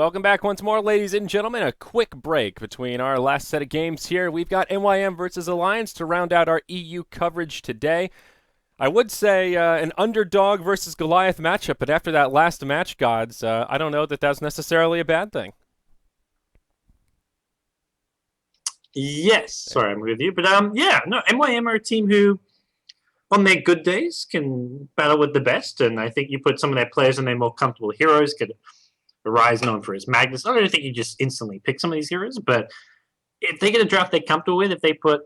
Welcome back once more, ladies and gentlemen. A quick break between our last set of games here. We've got MYM versus Alliance to round out our EU coverage today. I would say an underdog versus Goliath matchup, but after that last match, gods, I don't know that that's necessarily a bad thing. Yes, sorry, I'm with you, but yeah, no, MYM are a team who, on their good days, can battle with the best, and I think you put some of their players in their more comfortable heroes. Get Arise known for his Magnus. I don't think you just instantly pick some of these heroes, but if they get a draft they're comfortable with, if they put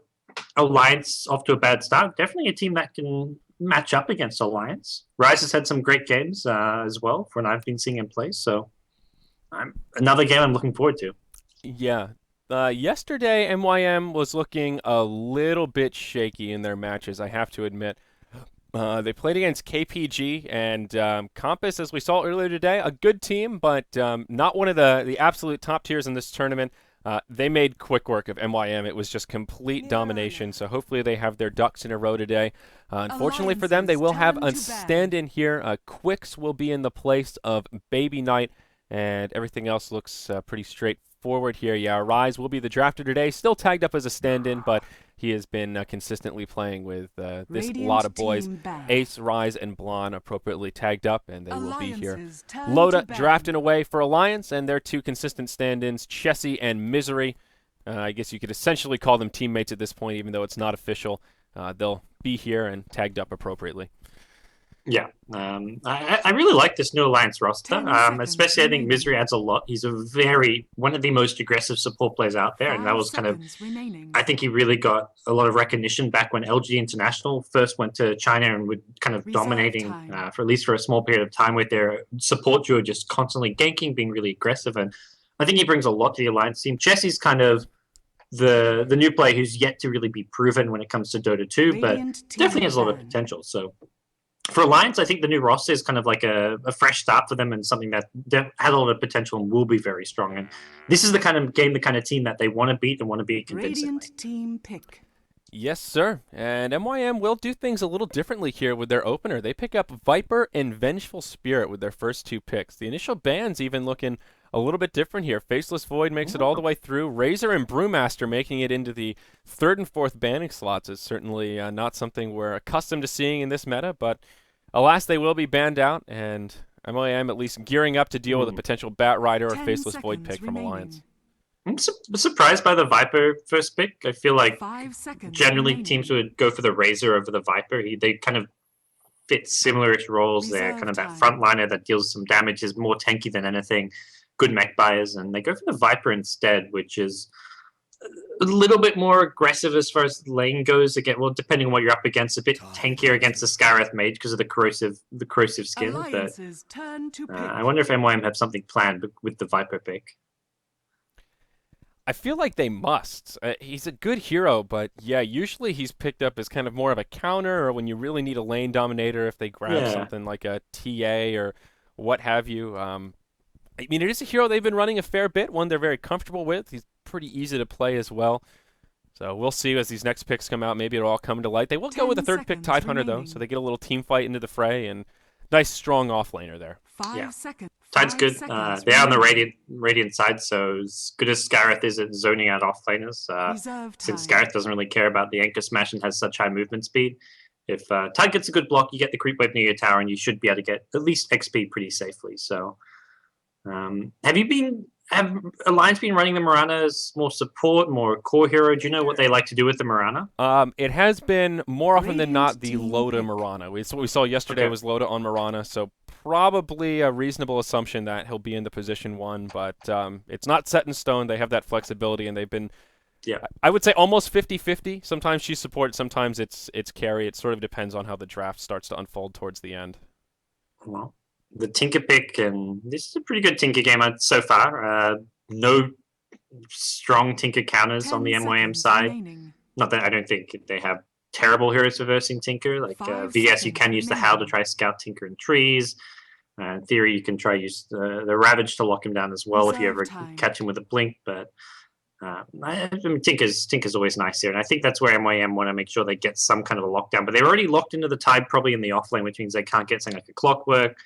Alliance off to a bad start, definitely a team that can match up against Alliance. Rise has had some great games as well, for what I've been seeing in play, so another game I'm looking forward to. Yeah. Yesterday, MYM was looking a little bit shaky in their matches, I have to admit. They played against KPG and Compass, as we saw earlier today. A good team, but not one of the absolute top tiers in this tournament. They made quick work of MYM. It was just complete domination, so hopefully they have their ducks in a row today. Unfortunately for them, they will have a stand-in here. Quicks will be in the place of Baby Knight, and everything else looks pretty straightforward here. Yeah, Rise will be the drafter today. Still tagged up as a stand-in, but he has been consistently playing with this lot of boys. Ace, Rise, and Blonde appropriately tagged up, and they will be here. Loda drafting away for Alliance, and their two consistent stand-ins, Chessie and Misery. I guess you could essentially call them teammates at this point, even though it's not official. They'll be here and tagged up appropriately. Yeah, I really like this new Alliance roster, especially I think Misery adds a lot. He's one of the most aggressive support players out there, and that was kind of, I think he really got a lot of recognition back when LG International first went to China and were kind of dominating for at least for a small period of time with their support duo just constantly ganking, being really aggressive, and I think he brings a lot to the Alliance team. Chessie's kind of the new player who's yet to really be proven when it comes to Dota 2, but definitely has a lot of potential, so for Alliance, I think the new roster is kind of like a fresh start for them and something that had a lot of potential and will be very strong. And this is the kind of game, the kind of team that they want to beat and want to beat convincingly. Radiant team pick. Yes, sir. And MYM will do things a little differently here with their opener. They pick up Viper and Vengeful Spirit with their first two picks. The initial ban's even looking a little bit different here. Faceless Void makes it all the way through. Razor and Brewmaster making it into the third and fourth banning slots is certainly not something we're accustomed to seeing in this meta, but alas, they will be banned out, and MYM at least gearing up to deal with a potential Bat Rider or Faceless Void pick from Alliance. I'm surprised by the Viper first pick. I feel like generally teams would go for the Razor over the Viper. They kind of fit similar-ish roles there, kind of that frontliner that deals some damage, is more tanky than anything. Good mech buyers, and they go for the Viper instead, which is a little bit more aggressive as far as lane goes. Again, well, depending on what you're up against, a bit tankier against the Scareth Mage because of the corrosive skin. But I wonder if MYM have something planned with the Viper pick. I feel like they must. He's a good hero, but yeah, usually he's picked up as kind of more of a counter, or when you really need a lane dominator, if they grab something like a TA or what have you. I mean, it is a hero they've been running a fair bit, one they're very comfortable with. He's pretty easy to play as well. So we'll see as these next picks come out. Maybe it'll all come to light. They will go with the third pick, Tidehunter, though, so they get a little team fight into the fray, and nice, strong offlaner there. 5 seconds. Tide's good. They are on the Radiant side, so as good as Scareth is at zoning out offlaners, since Scareth doesn't really care about the Anchor Smash and has such high movement speed, if Tide gets a good block, you get the creep wave near your tower, and you should be able to get at least XP pretty safely. So have Alliance been running the Mirana as more support, more core hero? Do you know what they like to do with the Mirana? It has been more often than not the Loda Mirana. What we saw yesterday was Loda on Mirana, so probably a reasonable assumption that he'll be in the position one, but it's not set in stone. They have that flexibility, and they've been, I would say, almost 50-50. Sometimes she's support, sometimes it's carry. It sort of depends on how the draft starts to unfold towards the end. Well, the Tinker pick, and this is a pretty good Tinker game so far. No strong Tinker counters on the MYM side. Remaining. Not that I don't think they have terrible heroes for versing Tinker. Like VS, you can use the Howl to try scout Tinker in trees. In theory, you can try use the Ravage to lock him down as well if you ever catch him with a blink. But I mean, Tinker's always nice here, and I think that's where MYM want to make sure they get some kind of a lockdown. But they're already locked into the Tide probably in the offlane, which means they can't get something like a Clockwork.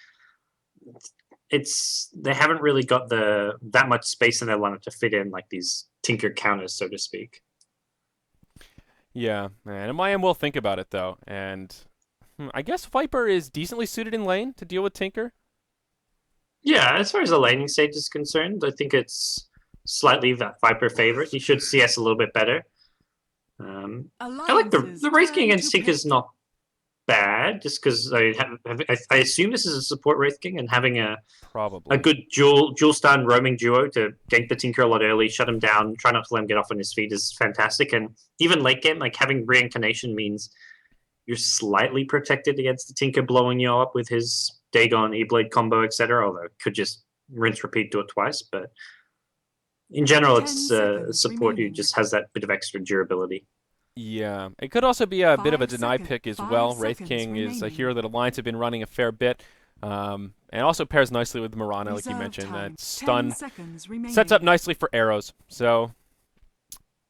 they haven't really got that much space in their lineup to fit in like these Tinker counters, so to speak. Yeah, man. MYM will think about it though, and I guess Viper is decently suited in lane to deal with Tinker. Yeah, as far as the laning stage is concerned, I think it's slightly that Viper favorite. He should CS a little bit better. I like the race king against Tinker is not bad, just because I assume this is a support Wraith King, and having a Probably. good dual stun roaming duo to gank the Tinker a lot early, shut him down, try not to let him get off on his feet is fantastic. And even late game, like having reincarnation means you're slightly protected against the Tinker blowing you up with his Dagon, E-Blade combo, etc. Although it could just rinse, repeat, do it twice. But in general, it's support who just has that bit of extra durability. Yeah, it could also be a bit of a deny 5 pick as seconds, well. 5 Wraith seconds King is a remaining. hero that Alliance have been running a fair bit, and also pairs nicely with Mirana, like you Reserve mentioned. time, That 10 stun seconds remaining. sets up nicely for arrows. So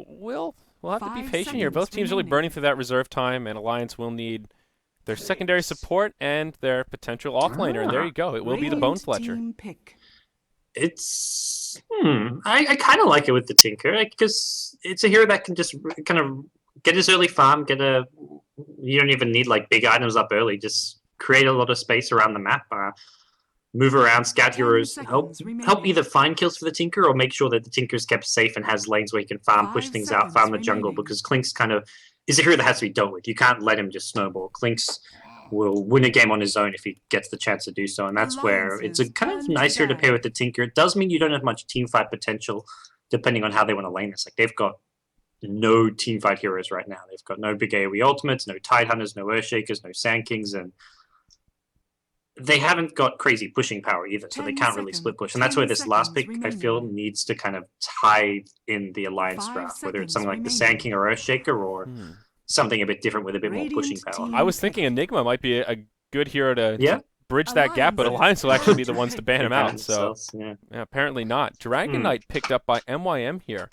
we'll have to be 5 patient here. Both seconds teams really remaining. burning through that reserve time, and Alliance will need their secondary support and their potential offlaner. And there you go. It will be the Bone Radiant Fletcher. team pick. It's I kind of like it with the Tinker because it's a hero that can just kind of get his early farm, you don't even need like big items up early, just create a lot of space around the map, move around, scout 10 heroes, seconds help remaining. either find kills for the Tinker or make sure that the Tinker is kept safe and has lanes where he can farm, 5 push things out, seconds farm the jungle, remaining. because Klink's kind of is a hero that has to be dealt with. You can't let him just snowball. Klink's will win a game on his own if he gets the chance to do so, and that's where it's a kind of Alliances nice hero to burn pair with the Tinker. It does mean you don't have much team fight potential depending on how they want to lane this. Like they've got no team fight heroes right now. They've got no big AoE ultimates, no Tide Hunters, no Earthshakers, no Sand Kings, and they haven't got crazy pushing power either, so they 10 can't really seconds, split push. And that's where 10 this last seconds pick, I feel, remaining. needs to kind of tie in the Alliance 5 draft, whether it's seconds something like the remaining. Sand King or Earthshaker or something a bit different with a bit more pushing Radiant power. team- I was thinking Enigma might be a good hero to Yeah. bridge that gap, but Alliances Alliance will actually be the burn ones to ban him They ban out. So themselves, yeah. yeah, apparently not. Dragon Knight picked up by MYM here.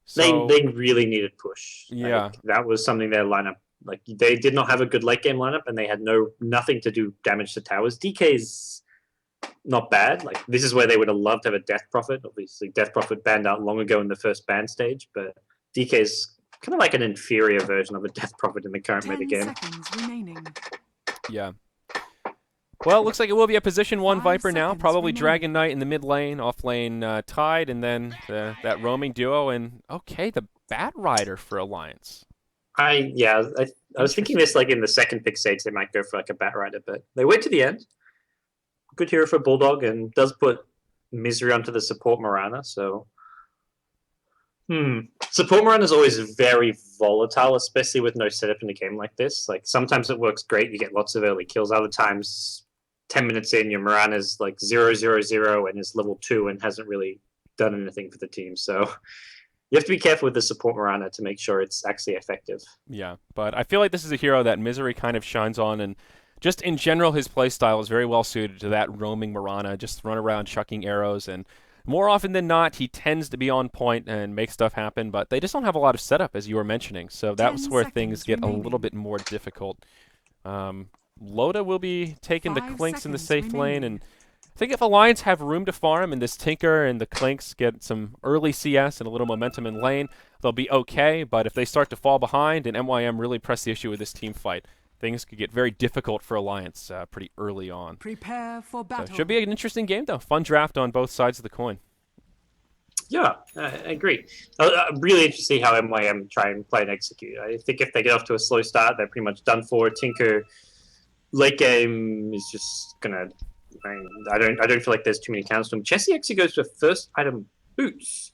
So They really needed push. Yeah. Like, that was something their lineup. Like they did not have a good late game lineup, and they had nothing to do damage to towers. DK's not bad. Like this is where they would have loved to have a Death Prophet. Obviously, Death Prophet banned out long ago in the first ban stage, but DK's kind of like an inferior version of a Death Prophet in the current 10 metagame. seconds remaining. yeah. Well, it looks like it will be a position 1 5 Viper now. seconds Probably remaining. Dragon Knight in the mid lane, off lane Tide, and then that roaming duo. And okay, the Bat Rider for Alliance. I was thinking this like in the second pick stage they might go for like a Bat Rider, but they wait to the end. Good hero for Bulldog and does put Misery onto the support Mirana, so support Mirana is always very volatile, especially with no setup in a game like this. Like sometimes it works great, you get lots of early kills. Other times, 10 minutes in, your Mirana's like 0-0-0 and is level 2 and hasn't really done anything for the team. So you have to be careful with the support Mirana to make sure it's actually effective. Yeah, but I feel like this is a hero that Misery kind of shines on, and just in general, his playstyle is very well suited to that roaming Mirana, just run around chucking arrows, and more often than not, he tends to be on point and make stuff happen, but they just don't have a lot of setup, as you were mentioning, so that's 10 where things seconds get a remaining. little bit more difficult. Loda will be taking the 5 Clinks in the seconds safe lane, remaining. and I think if Alliance have room to farm and this Tinker and the Clinks get some early CS and a little momentum in lane, they'll be okay, but if they start to fall behind and MYM really press the issue with this team fight, things could get very difficult for Alliance pretty early on. Prepare for So battle. should be an interesting game, though. Fun draft on both sides of the coin. Yeah, I agree. I'm really interested to see how MYM try and play and execute. I think if they get off to a slow start, they're pretty much done for. Tinker late game is just gonna. I don't feel like there's too many counters to him. Chessie actually goes for first item boots.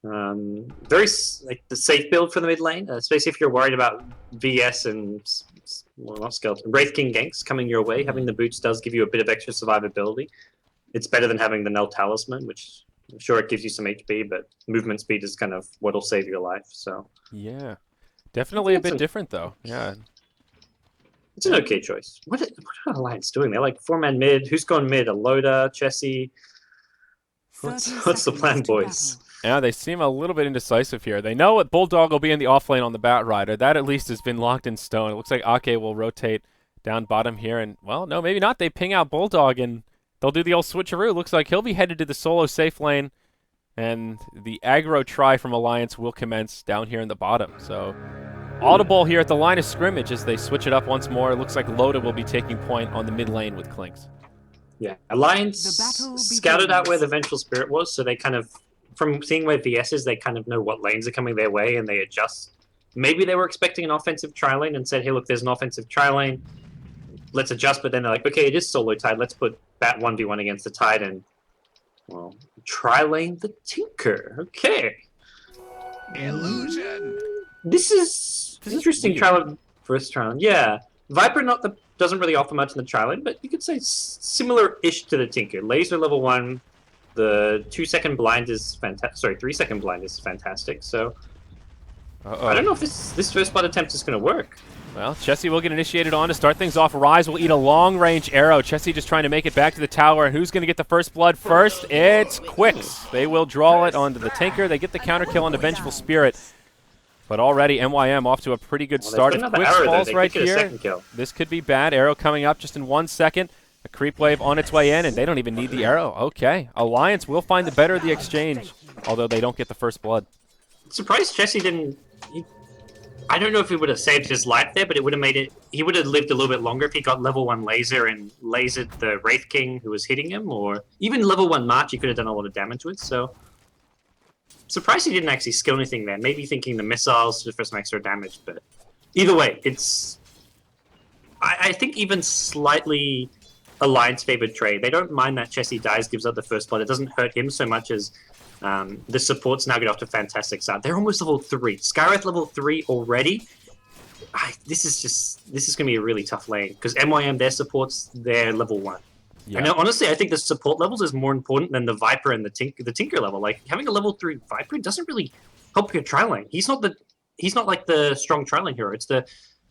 Very like the safe build for the mid lane, especially if you're worried about VS and not skeleton Wraith King ganks coming your way. Having the boots does give you a bit of extra survivability. It's better than having the Null Talisman, which I'm sure it gives you some HP, but movement speed is kind of what'll save your life. So Yeah. Definitely a That's bit a- different, though. Yeah. it's an okay choice. What are Alliance doing? They're like 4-man mid. Who's gone mid? A Loda, Chessie. 30 What's the seconds plan, to boys? battle. Yeah, they seem a little bit indecisive here. They know that Bulldog will be in the off lane on the Bat Rider. That at least has been locked in stone. It looks like Ake will rotate down bottom here. And, well, no, maybe not. They ping out Bulldog, and they'll do the old switcheroo. Looks like he'll be headed to the solo safe lane, and the aggro try from Alliance will commence down here in the bottom. So audible here at the line of scrimmage as they switch it up once more. It looks like Loda will be taking point on the mid lane with Clinks. Yeah, Alliance The battle scouted out begins. where the Vengeful Spirit was, so they kind of, from seeing where VS is, they kind of know what lanes are coming their way and they adjust. Maybe they were expecting an offensive tri lane and said, hey, look, there's an offensive tri lane. Let's adjust, but then they're like, okay, it is solo Tide. Let's put that 1v1 against the Tide and, well, tri lane the Tinker. Okay. Illusion. This is interesting tri lane first tri lane. Yeah. Viper doesn't really offer much in the tri lane, but you could say similar-ish to the Tinker. Laser level 1, the 2-second blind is fantastic. Sorry, 3-second blind is fantastic. So I don't know if this first blood attempt is going to work. Well, Chessie will get initiated on to start things off. Rise will eat a long-range arrow. Chessie just trying to make it back to the tower. And who's going to get the first blood first? It's Quicks. They will draw it onto the Tinker. They get the counter kill on the Vengeful Spirit. But already MYM off to a pretty good start. If Quicks falls right here, this could be bad. Arrow coming up just in 1 second. A creep wave on its way in, and they don't even need the arrow. Okay. Alliance will find the better of the exchange, although they don't get the first blood. Surprised Chessie didn't... I don't know if he would have saved his life there, but it would have made it... He would have lived a little bit longer if he got level 1 laser and lasered the Wraith King who was hitting him, or even level 1 March, he could have done a lot of damage with, so... Surprised he didn't actually skill anything there. Maybe thinking the missiles for some extra damage, but... Either way, it's... I think even slightly Alliance-favored trade. They don't mind that Chessie dies, gives up the first blood. It doesn't hurt him so much as... the supports now get off to a fantastic start. They're almost level 3. Skywrath level 3 already. This is going to be a really tough lane because MYM, their supports, they're level 1. Yeah. And honestly, I think the support levels is more important than the Viper and the Tinker level. Like having a level 3 Viper doesn't really help your tri lane. He's not like the strong tri lane hero. It's the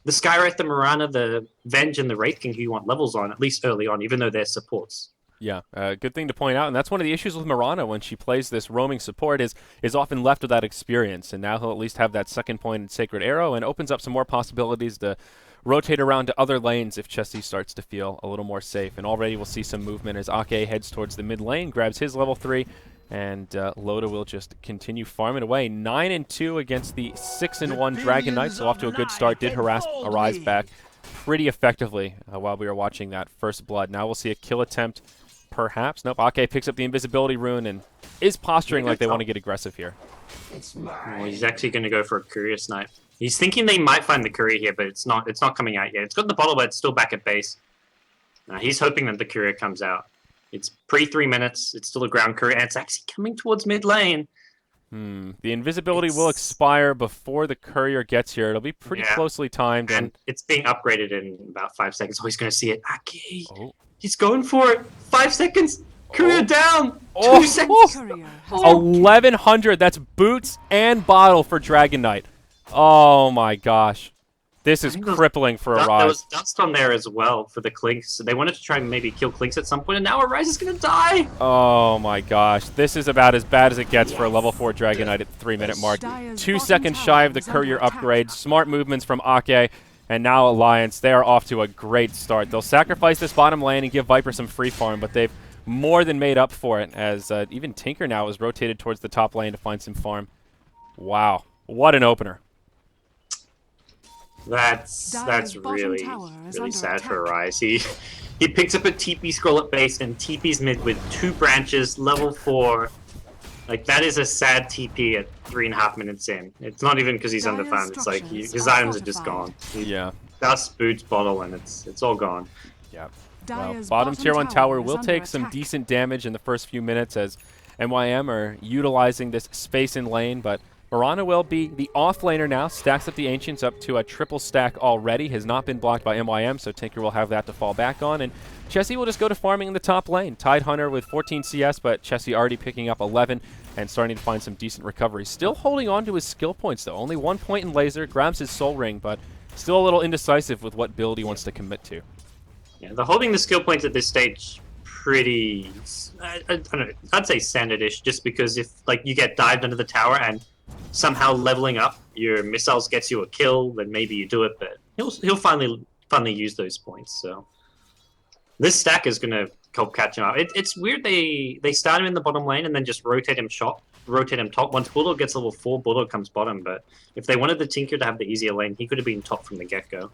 Skywrath, the Mirana, the Venge, and the Wraith King who you want levels on, at least early on, even though they're supports. Yeah, good thing to point out, and that's one of the issues with Mirana when she plays this roaming support is often left without experience, and now he'll at least have that second point in Sacred Arrow and opens up some more possibilities to rotate around to other lanes if Chessie starts to feel a little more safe. And already we'll see some movement as Ake heads towards the mid lane, grabs his level 3, and Loda will just continue farming away. 9-2 against the 6-1 Dragon Knights, so off to a good start. Did harass Arise back pretty effectively while we were watching that first blood. Now we'll see a kill attempt. Perhaps. Nope. Ake picks up the invisibility rune and is posturing like they want to get aggressive here. Oh, he's actually going to go for a courier snipe. He's thinking they might find the courier here, but it's not coming out yet. It's got the bottle, but it's still back at base. He's hoping that the courier comes out. It's pre 3 minutes. It's still a ground courier, and it's actually coming towards mid lane. The invisibility will expire before the courier gets here. It'll be pretty closely timed. And it's being upgraded in about 5 seconds. Oh, he's going to see it. Ake. Oh. He's going for it. 5 seconds. Courier down. 2 seconds. Courier has 1100. That's boots and bottle for Dragon Knight. Oh my gosh. This is crippling for There Arise. was dust on there as well for the Clinks. So they wanted to try and maybe kill Clinks at some point, and now Arise is going to die. Oh my gosh. This is about as bad as it gets for a level 4 Dragon Knight at the 3-minute mark. 2 seconds shy of the courier upgrade. Smart movements from Ake. And now Alliance, they are off to a great start. They'll sacrifice this bottom lane and give Viper some free farm, but they've more than made up for it as even Tinker now is rotated towards the top lane to find some farm. Wow. What an opener. That's really sad for Arise. He picks up a TP scroll at base and TP's mid with 2 branches, level 4. Like, that is a sad TP at 3.5 minutes in. It's not even because he's underfarmed. It's like his items are just gone. Yeah. Dust, boots, bottle, and it's all gone. Yeah. Well, bottom tier 1 tower will take some decent damage in the first few minutes as MYM are utilizing this space in lane, but Mirana will be the off laner now. Stacks up the Ancients up to a triple stack already. Has not been blocked by MYM, so Tinker will have that to fall back on. And Chessie will just go to farming in the top lane. Tidehunter with 14 CS, but Chessie already picking up 11 and starting to find some decent recovery. Still holding on to his skill points, though. Only 1 point in laser, grabs his soul ring, but still a little indecisive with what build he wants to commit to. Yeah, they're holding the skill points at this stage pretty, I don't know, I'd say standard-ish, just because if like you get dived under the tower and somehow leveling up your missiles gets you a kill, then maybe you do it, but he'll finally use those points. So this stack is going to help catch him up. It's weird they start him in the bottom lane and then just rotate him top. Once Bulldog gets level 4, Bulldog comes bottom. But if they wanted the Tinker to have the easier lane, he could have been top from the get-go.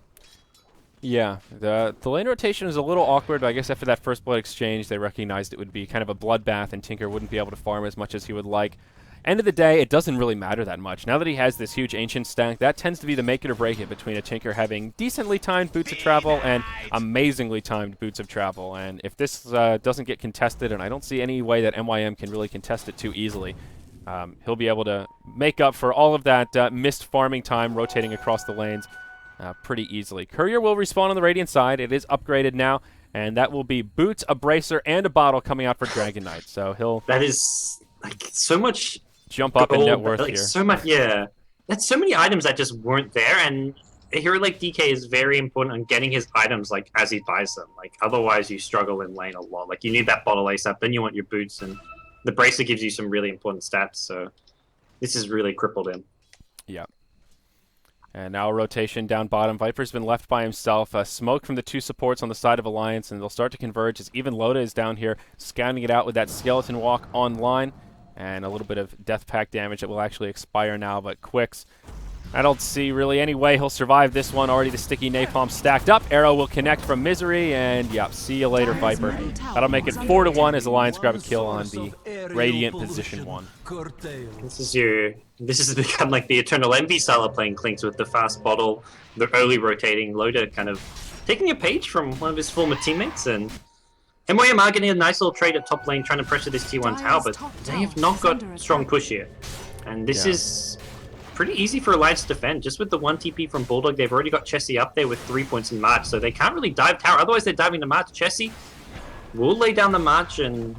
Yeah, the lane rotation is a little awkward, but I guess after that first blood exchange, they recognized it would be kind of a bloodbath, and Tinker wouldn't be able to farm as much as he would like. End of the day, it doesn't really matter that much. Now that he has this huge Ancient stack, that tends to be the make it or break it between a Tinker having decently timed Boots of Travel and amazingly timed Boots of Travel. And if this doesn't get contested, and I don't see any way that MYM can really contest it too easily, he'll be able to make up for all of that missed farming time rotating across the lanes pretty easily. Courier will respawn on the Radiant side. It is upgraded now, and that will be Boots, a Bracer, and a bottle coming out for Dragon Knight. So he'll... That is like so much... jump up in net worth like here. So much, yeah. That's so many items that just weren't there, and a hero like DK is very important on getting his items like as he buys them. Like otherwise, you struggle in lane a lot. Like you need that bottle ace up, then you want your boots, and the bracer gives you some really important stats. So this has really crippled him. Yeah. And now a rotation down bottom. Viper's been left by himself. Smoke from the two supports on the side of Alliance, and they'll start to converge as even Loda is down here, scouting it out with that Skeleton Walk online. And a little bit of death pack damage that will actually expire now, but Quicks, I don't see really any way he'll survive this one. Already the sticky napalm stacked up. Arrow will connect from Misery, and yep, see you later, Viper. That'll make it 4-1 as Alliance grab a kill on the Radiant position 1. This has become like the Eternal Envy style of playing Clinks with the fast bottle, the early rotating Loda kind of taking a page from one of his former teammates, and MYM are getting a nice little trade at top lane trying to pressure this T1 tower, but they have not got strong push here. And this is pretty easy for Alliance to defend. Just with the 1 TP from Bulldog, they've already got Chessie up there with 3 points in March, so they can't really dive tower. Otherwise, they're diving to March. Chessie will lay down the March, and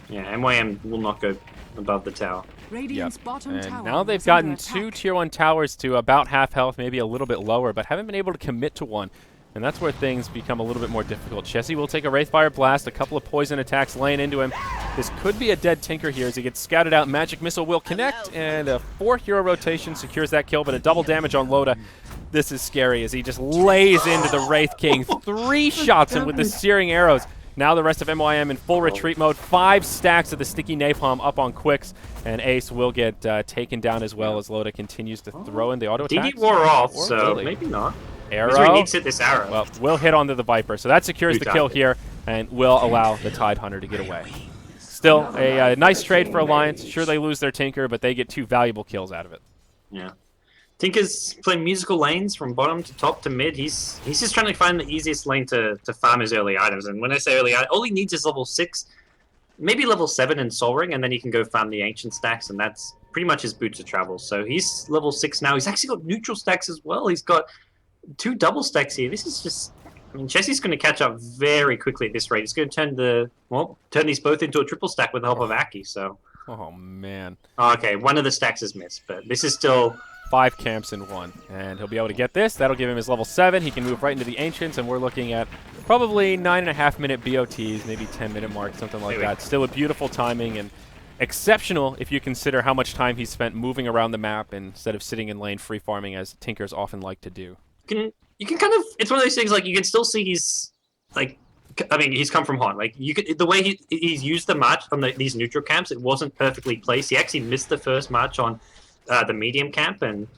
yeah, MYM will not go above the tower. Radiant's bottom And tower now they've is under gotten attack. 2 tier 1 towers to about half health, maybe a little bit lower, but haven't been able to commit to one. And that's where things become a little bit more difficult. Chessie will take a Wraithfire Blast, a couple of poison attacks laying into him. This could be a dead Tinker here as he gets scouted out. Magic Missile will connect, and a 4-hero rotation secures that kill, but a double damage on Loda. This is scary as he just lays into the Wraith King. 3 shots him with the searing arrows. Now the rest of MYM in full retreat mode. 5 stacks of the sticky napalm up on Quicks, and Ace will get taken down as well as Loda continues to throw in the auto attacks. DD wore off, Or so really. maybe not. Arrow. Misery needs to hit this arrow. Well, will hit onto the Viper, so that secures the kill Exactly. here and will allow the Tidehunter to get away. Still, a nice trade for Alliance. Sure, they lose their Tinker, but they get 2 valuable kills out of it. Yeah. Tinker's playing musical lanes from bottom to top to mid. He's just trying to find the easiest lane to farm his early items. And when I say early, all he needs is level 6, maybe level 7 in Soul Ring, and then he can go farm the Ancient stacks, and that's pretty much his Boots of Travel. So he's level 6 now. He's actually got neutral stacks as well. He's got 2 double stacks here. This is just... I mean, Chessie's going to catch up very quickly at this rate. He's going to turn these both into a triple stack with the help of Aki, so... Oh, man. Okay, one of the stacks is missed, but this is still... 5 camps in 1, and he'll be able to get this. That'll give him his level 7. He can move right into the Ancients, and we're looking at probably 9.5-minute BOTs, maybe 10-minute mark, something like that. Still a beautiful timing and exceptional if you consider how much time he spent moving around the map instead of sitting in lane free farming as Tinkers often like to do. You can kind of... It's one of those things, like, you can still see he's, like... I mean, he's come from Haunt. Like, you could, the way he's used the march on these neutral camps, it wasn't perfectly placed. He actually missed the first march on the medium camp, and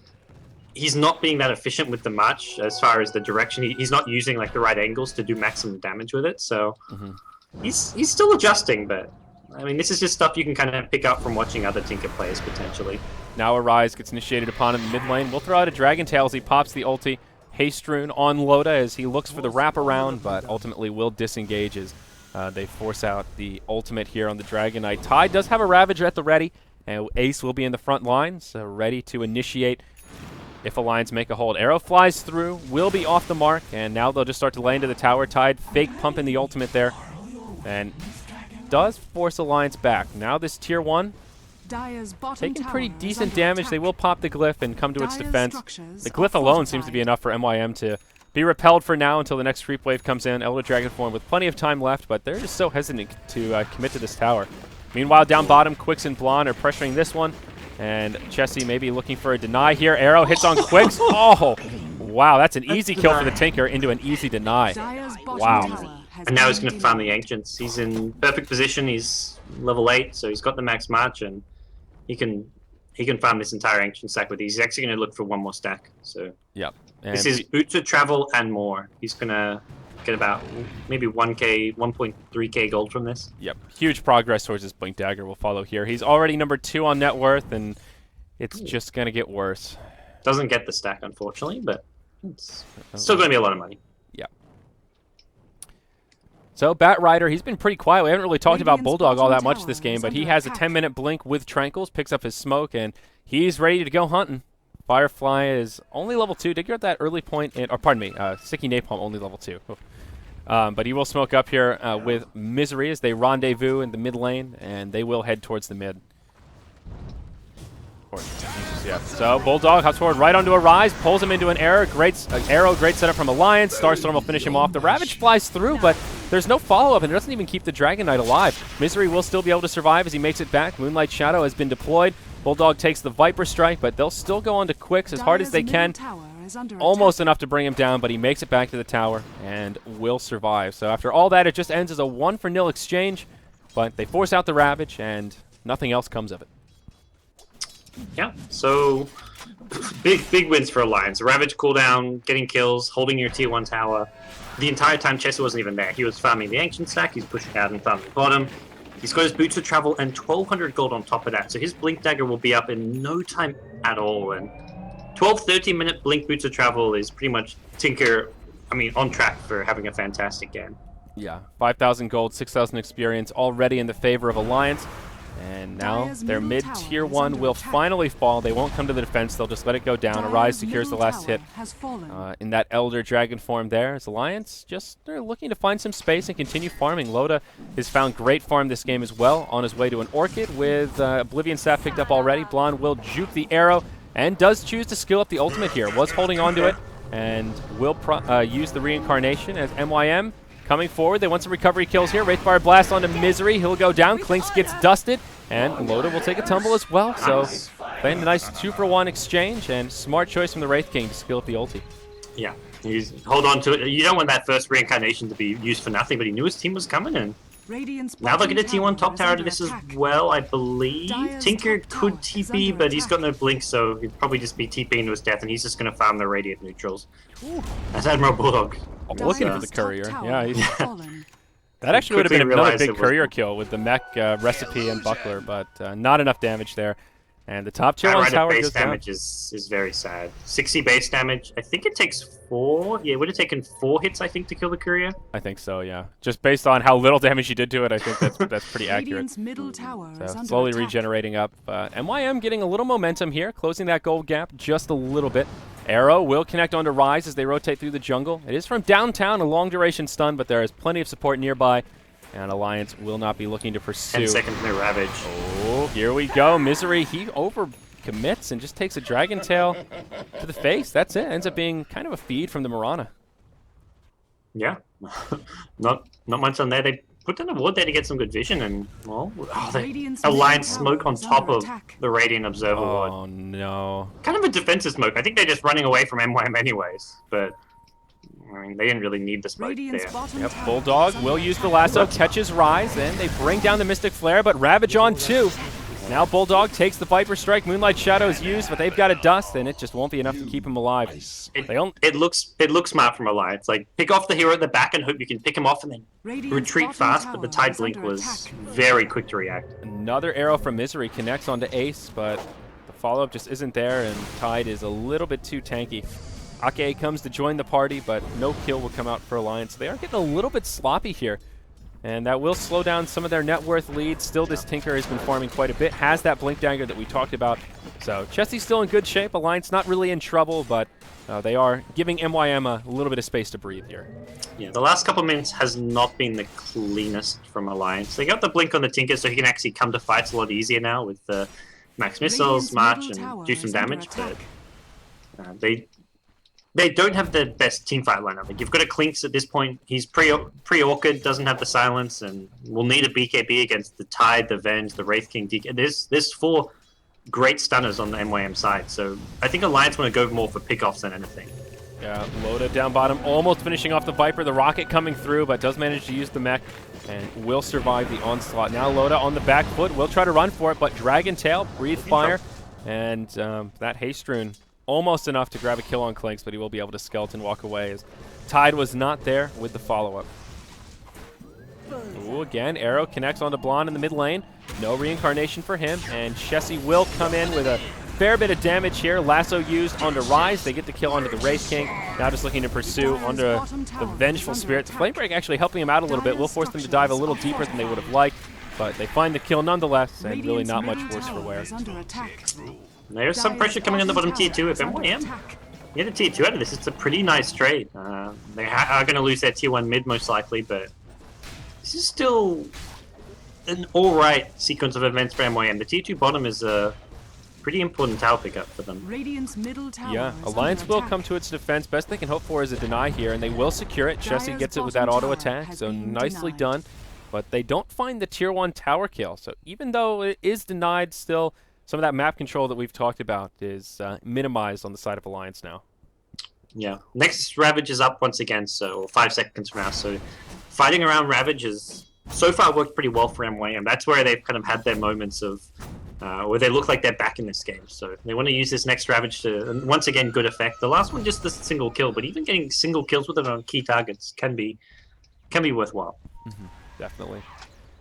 he's not being that efficient with the march as far as the direction. He's not using, like, the right angles to do maximum damage with it, so... He's still adjusting, but... I mean, this is just stuff you can kind of pick up from watching other Tinker players, potentially. Now a Rise gets initiated upon in the mid lane. We'll throw out a Dragon Tail as he pops the ulti. Haste Rune on Loda as he looks for the wraparound, but ultimately will disengage as they force out the ultimate here on the Dragon Knight. Tide does have a Ravager at the ready, and Ace will be in the front line, so ready to initiate if Alliance make a hold. Arrow flies through, will be off the mark, and now they'll just start to lay into the tower. Tide fake pumping the ultimate there, and does force Alliance back. Now this tier 1 Dire's bottom taking tower pretty is decent under damage. attack. They will pop the glyph and come to its Dire's defense. structures The are glyph alone seems to be fortified. enough for MYM to be repelled for now until the next creep wave comes in. Elder Dragon form with plenty of time left, but they're just so hesitant to commit to this tower. Meanwhile, down bottom, Quicks and Blonde are pressuring this one, and Chessie maybe looking for a deny here. Arrow hits on Quicks. Oh, wow, that's an easy kill for the Tinker into an easy deny. Dire's bottom Wow. tower has And now he's been going to farm the denied. Ancients. He's in perfect position. He's level 8, so he's got the max march, and he can farm this entire Ancient stack with ease. He's actually going to look for one more stack. So Yep. And this is Boots of Travel and more. He's going to get about maybe 1k, 1.3k gold from this. Yep. Huge progress towards his Blink Dagger will follow here. He's already number 2 on net worth, and it's just going to get worse. Doesn't get the stack, unfortunately, but it's still going to be a lot of money. Yeah. So, Bat Rider, he's been pretty quiet. We haven't really talked about Radiant's Bulldog all that bottom much this tower game, is but he under has a attack. 10-minute blink with Tranquils, picks up his smoke, and he's ready to go hunting. Firefly is only level 2. Did get that early point in, or pardon me, Sticky Napalm only level 2. But he will smoke up here with Misery as they rendezvous in the mid lane, and they will head towards the mid. Yeah. So Bulldog hops forward right onto a Rise, pulls him into an arrow. Great setup from Alliance. Starstorm will finish him off. The Ravage flies through, but there's no follow-up, and it doesn't even keep the Dragon Knight alive. Misery will still be able to survive as he makes it back. Moonlight Shadow has been deployed. Bulldog takes the Viper Strike, but they'll still go on to Quicks as hard as they can. Almost enough to bring him down, but he makes it back to the tower and will survive. So after all that, it just ends as a 1-0 exchange, but they force out the Ravage, and nothing else comes of it. Yeah, so big wins for Alliance. Ravage cooldown, getting kills, holding your tier 1 tower. The entire time Chester wasn't even there. He was farming the Ancient stack, he's pushing out and farming the bottom. He's got his Boots of Travel and 1200 gold on top of that, so his Blink Dagger will be up in no time at all. And 13 minute Blink Boots of Travel is pretty much Tinker, on track for having a fantastic game. Yeah, 5,000 gold, 6,000 experience, already in the favor of Alliance. And now their mid-tier 1 will finally fall. They won't come to the defense. They'll just let it go down. Arise secures the last hit in that Elder Dragon form there. As Alliance they're looking to find some space and continue farming. Loda has found great farm this game as well, on his way to an Orchid with Oblivion Staff picked up already. Blonde will juke the arrow and does choose to skill up the ultimate here. Was holding on to it and will use the reincarnation as MYM coming forward. They want some recovery kills here. Wraithfire Blast onto Misery. He'll go down. Clinks gets dusted. And Loda will take a tumble as well. So playing a nice 2-for-1 exchange, and smart choice from the Wraith King to skill up the ulti. Yeah, hold on to it. You don't want that first reincarnation to be used for nothing, but he knew his team was coming in. Now they'll get a T1 top tower to this as well, I believe. Tinker could TP, but he's got no blink, so he'd probably just be TPing to his death, and he's just going to farm the Radiant neutrals. That's Admiral Bulldog. Looking for the courier. Yeah, that actually would have been another big courier kill with the mech recipe and buckler, but not enough damage there. And the top tier 1 tower base goes down. damage is very sad. 60 base damage. I think it takes 4. Yeah, it would have taken 4 hits, I think, to kill the courier. I think so, yeah. Just based on how little damage you did to it, I think that's pretty accurate. Middle tower is So under slowly attack. regenerating up. MYM getting a little momentum here, closing that gold gap just a little bit. Arrow will connect onto Rise as they rotate through the jungle. It is from downtown, a long duration stun, but there is plenty of support nearby. And Alliance will not be looking to pursue. 10 seconds in the Ravage. Oh, here we go. Misery, he over commits and just takes a Dragon Tail to the face. That's it. Ends up being kind of a feed from the Mirana. Yeah. not much on there. They put down a ward there to get some good vision, and, well, Alliance smoke on top of the Radiant Observer ward. Oh, no. Kind of a defensive smoke. I think they're just running away from MYM anyways, but they didn't really need the smoke there. Yep, Bulldog will use the lasso, catches Rise, and they bring down the Mystic Flare, but Ravage on 2. Now Bulldog takes the Viper Strike. Moonlight Shadow is used, but they've got a dust, and it just won't be enough to keep him alive. It looks smart from Alliance. Like, pick off the hero at the back and hope you can pick him off and then retreat fast, but the Tide Blink was very quick to react. Another arrow from Misery connects onto Ace, but the follow-up just isn't there, and Tide is a little bit too tanky. Ake comes to join the party, but no kill will come out for Alliance. They are getting a little bit sloppy here, and that will slow down some of their net worth leads. Still, this Tinker has been farming quite a bit, has that Blink Dagger that we talked about. So Chesty's still in good shape. Alliance not really in trouble, but they are giving MYM a little bit of space to breathe here. Yeah, the last couple of minutes has not been the cleanest from Alliance. They got the Blink on the Tinker, so he can actually come to fights a lot easier now with the Max Missiles, March, and do some damage, but they don't have the best teamfight lineup. Like, you've got a Clinks at this point. He's pre-Orchid, doesn't have the silence, and will need a BKB against the Tide, the Venge, the Wraith King, DK. There's 4 great stunners on the MYM side, so I think Alliance want to go more for pickoffs than anything. Yeah, Loda down bottom, almost finishing off the Viper. The rocket coming through, but does manage to use the mech and will survive the onslaught. Now Loda on the back foot, will try to run for it, but Dragon Tail, Breathe Fire, and that Haste Rune almost enough to grab a kill on Clinks, but he will be able to skeleton walk away as Tide was not there with the follow-up. Ooh, again, Arrow connects onto Blonde in the mid lane. No reincarnation for him, and Chessie will come in with a fair bit of damage here. Lasso used onto Rise. They get the kill onto the Wraith King. Now just looking to pursue onto the Vengeful Spirit. The Flame Break actually helping him out a little bit. Will force them to dive a little deeper than they would have liked, but they find the kill nonetheless, and really not much worse for wear. There's some pressure coming on the bottom tier 2 if MYM get a tier 2 out of this. It's a pretty nice trade. They are going to lose their tier 1 mid most likely, but this is still an alright sequence of events for MYM. The tier 2 bottom is a pretty important tower pickup for them. Yeah, Alliance will come to its defense. Best they can hope for is a deny here, and they will secure it. Chessie gets it with that auto attack, so nicely done. But they don't find the tier 1 tower kill, so even though it is denied, still some of that map control that we've talked about is minimized on the side of Alliance now. Yeah, next Ravage is up once again, so 5 seconds from now. So fighting around Ravage has so far worked pretty well for MYM. That's where they've kind of had their moments of where they look like they're back in this game. So they want to use this next Ravage to, and once again, good effect. The last one just the single kill, but even getting single kills with it on key targets can be worthwhile. Definitely.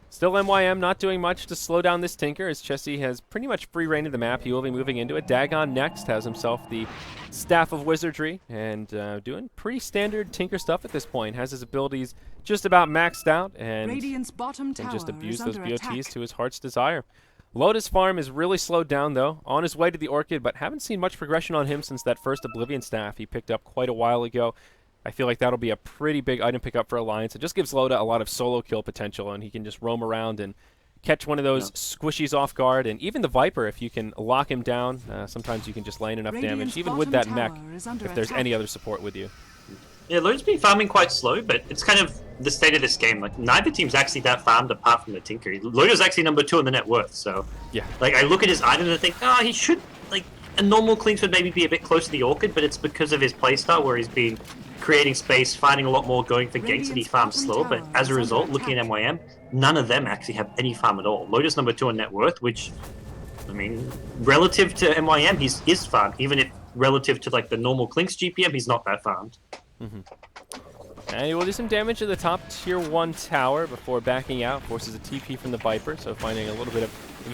Still MYM not doing much to slow down this Tinker, as Chessie has pretty much free reign of the map. He will be moving into it. Dagon next has himself the Staff of Wizardry, and doing pretty standard Tinker stuff at this point. Has his abilities just about maxed out, and can just abuse those BOTs to his heart's desire. Lotus farm is really slowed down, though. On his way to the Orchid, but haven't seen much progression on him since that first Oblivion staff he picked up quite a while ago. I feel like that'll be a pretty big item pickup for Alliance. It just gives Loda a lot of solo kill potential, and he can just roam around and catch one of those squishies off guard. And even the Viper, if you can lock him down, sometimes you can just land enough damage, even with that mech, if there's any other support with you. Yeah, Loda's been farming quite slow, but it's kind of the state of this game. Like, neither team's actually that farmed apart from the Tinker. Loda's actually number 2 in the net worth, so yeah. Like, I look at his items and think, he should, like, a normal Clinks would maybe be a bit close to the Orchid, but it's because of his playstyle where he's been creating space, fighting a lot more, going for ganks, and he farms slower. But as a result, looking at MYM, none of them actually have any farm at all. Loda's number 2 in net worth, which, I mean, relative to MYM, he is farmed. Even if relative to like the normal Clinks GPM, he's not that farmed. And he will do some damage to the top tier 1 tower before backing out. Forces a TP from the Viper, so finding a little bit of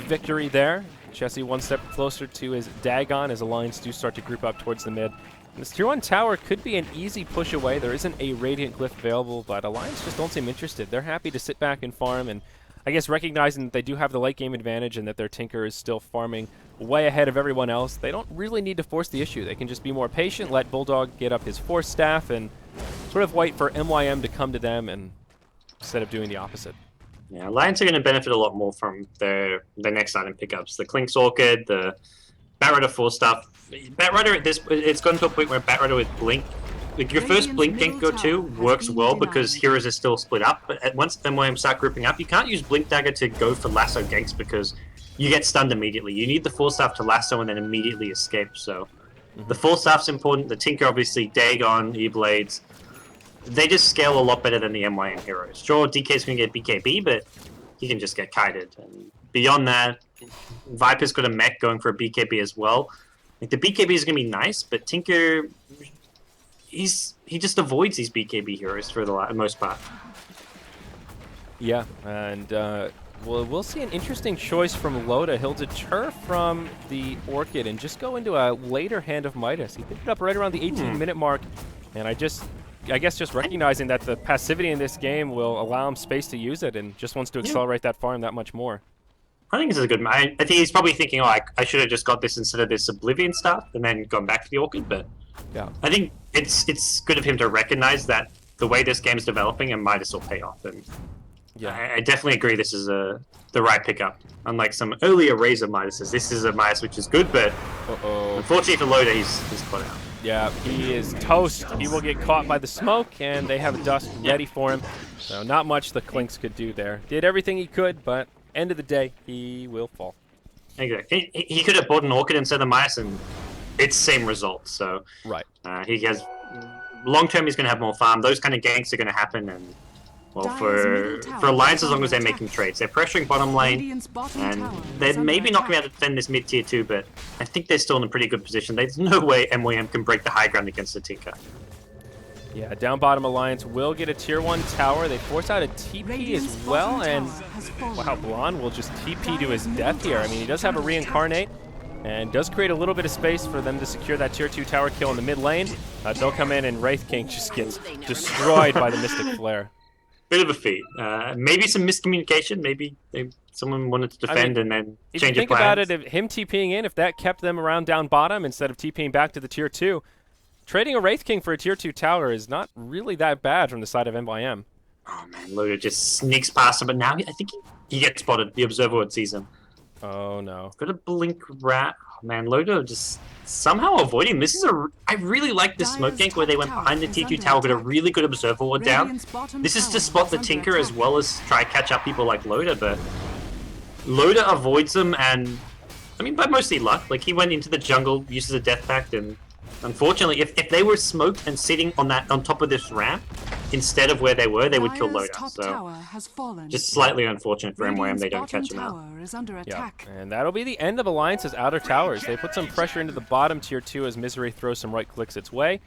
victory there. Chessie one step closer to his Dagon as Alliance do start to group up towards the mid. And this tier 1 tower could be an easy push away. There isn't a Radiant Glyph available, but Alliance just don't seem interested. They're happy to sit back and farm, and I guess recognizing that they do have the late game advantage and that their Tinker is still farming way ahead of everyone else, they don't really need to force the issue. They can just be more patient, let Bulldog get up his Force Staff, and sort of wait for MYM to come to them and instead of doing the opposite. Yeah, Alliance are going to benefit a lot more from their next item pickups. The Clinks Orchid, the Batrider 4 stuff. Batrider, it's gotten to a point where Batrider with Blink, like your first Blink gank go to works well because heroes are still split up, but once MYM start grouping up, you can't use Blink Dagger to go for lasso ganks because you get stunned immediately. You need the 4 staff to lasso and then immediately escape, so the 4 staff's important. The Tinker, obviously, Dagon, E-Blades, they just scale a lot better than the MYM heroes. Sure, DK's going to get BKB, but he can just get kited. And beyond that, Viper's got a mech going for a BKB as well. Like, the BKB is going to be nice, but Tinker, he just avoids these BKB heroes for the most part. Yeah, and we'll see an interesting choice from Loda. He'll deter from the Orchid and just go into a later Hand of Midas. He picked it up right around the 18-minute mark, and I guess just recognizing that the passivity in this game will allow him space to use it and just wants to accelerate that farm that much more. I think this is a good. I think he's probably thinking, I should have just got this instead of this Oblivion stuff and then gone back to the Orchid. But yeah, I think it's good of him to recognize that the way this game's developing and Midas will pay off. And yeah, I definitely agree this is the right pickup. Unlike some earlier Razor Midases, this is a Midas which is good, but unfortunately for Loda, he's caught out. Yeah, he is toast. He will get caught by the smoke, and they have a Dusk ready for him. So not much the Clinks could do there. Did everything he could, but end of the day, he will fall. Exactly. He could have bought an Orchid instead of Midas, and it's same result. So right. He has long term, he's going to have more farm. Those kind of ganks are going to happen, and well, for Alliance, as long as they're making trades, they're pressuring bottom lane, and they're maybe not going to be able to defend this mid tier 2, but I think they're still in a pretty good position. There's no way MYM can break the high ground against the Tinker. Yeah, down bottom Alliance will get a tier 1 tower. They force out a TP as well, and wow, Blonde will just TP to his death here. I mean, he does have a reincarnate, and does create a little bit of space for them to secure that tier 2 tower kill in the mid lane. They'll come in, and Wraith King just gets destroyed by the Mystic Flare. Bit of a feat. Maybe some miscommunication. Maybe someone wanted to defend and then if change you think about it, if him TPing in, if that kept them around down bottom instead of TPing back to the tier 2, trading a Wraith King for a tier 2 tower is not really that bad from the side of MYM. Oh man, Loda just sneaks past him, but now I think he gets spotted. The Observer would sees him. Oh no. Got a blink rat. Oh, man, Loda just somehow avoiding. This is I really like this smoke gank where they went behind the T2 tower, got a really good Observer ward down. This is to spot the Tinker as well as try to catch up people like Loda, but Loda avoids them, and I mean by mostly luck. Like he went into the jungle, uses a Death Pact, and unfortunately, if they were smoked and sitting on top of this ramp instead of where they were, they would kill Loda. So just slightly unfortunate for MYM they don't catch him out. Yeah, and that'll be the end of Alliance's outer towers. They put some pressure into the bottom tier 2 as Misery throws some right clicks its way,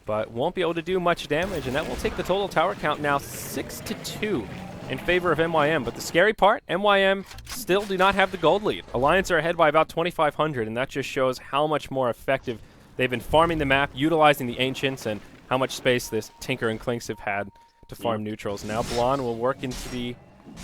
but won't be able to do much damage, and that will take the total tower count now 6-2 in favor of MYM. But the scary part, MYM still do not have the gold lead. Alliance are ahead by about 2,500, and that just shows how much more effective they've been farming the map, utilizing the Ancients, and how much space this Tinker and Clinks have had to farm neutrals. Now Blonde will work into the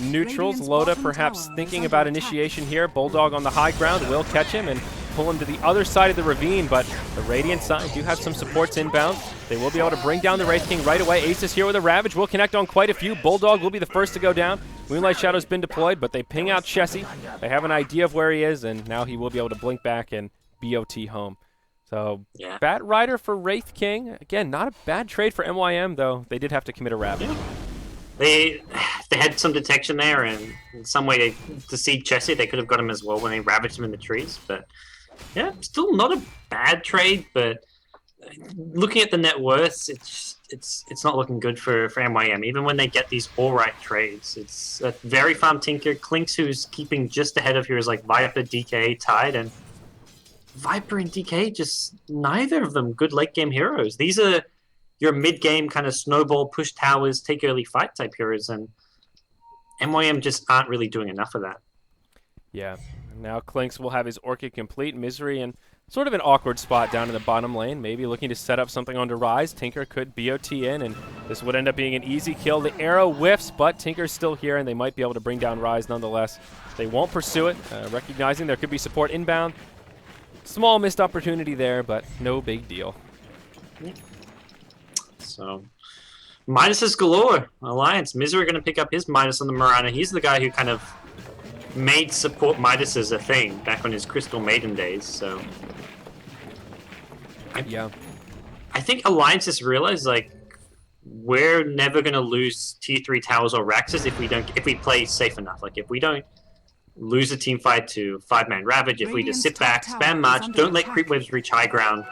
neutrals. Loda perhaps thinking about initiation here. Bulldog on the high ground will catch him and pull him to the other side of the ravine, but the Radiant side do have some supports inbound. They will be able to bring down the Wraith King right away. Ace is here with a Ravage. Will connect on quite a few. Bulldog will be the first to go down. Moonlight Shadow's been deployed, but they ping out Chessie. They have an idea of where he is, and now he will be able to blink back and BOT home. So, yeah. Bat Rider for Wraith King. Again, not a bad trade for MYM, though. They did have to commit a Ravage. Yeah. They had some detection there, and in some way to see Chessie, they could have got him as well when they ravaged him in the trees. But yeah, still not a bad trade. But looking at the net worth, it's not looking good for MYM. Even when they get these all right trades, it's a very farm Tinker. Clinks, who's keeping just ahead of here, is like Viper, DK, Tide, and Viper and DK, just neither of them good late game heroes. These are your mid game kind of snowball, push towers, take early fight type heroes, and MYM just aren't really doing enough of that. Yeah. Now Clinks will have his Orchid complete. Misery in sort of an awkward spot down in the bottom lane, maybe looking to set up something onto Rise. Tinker could BOT in, and this would end up being an easy kill. The arrow whiffs, but Tinker's still here, and they might be able to bring down Rise nonetheless. They won't pursue it, recognizing there could be support inbound. Small missed opportunity there, but no big deal. So, Midas galore. Alliance. Misery going to pick up his Midas on the Mirana. He's the guy who kind of made support Midas as a thing back on his Crystal Maiden days. So, I think Alliance just realized, like, we're never going to lose tier 3 towers or Raxes if we play safe enough. Like, if we don't lose a team fight to 5-man Ravage, if we just sit back, spam March, don't let creep waves reach high ground,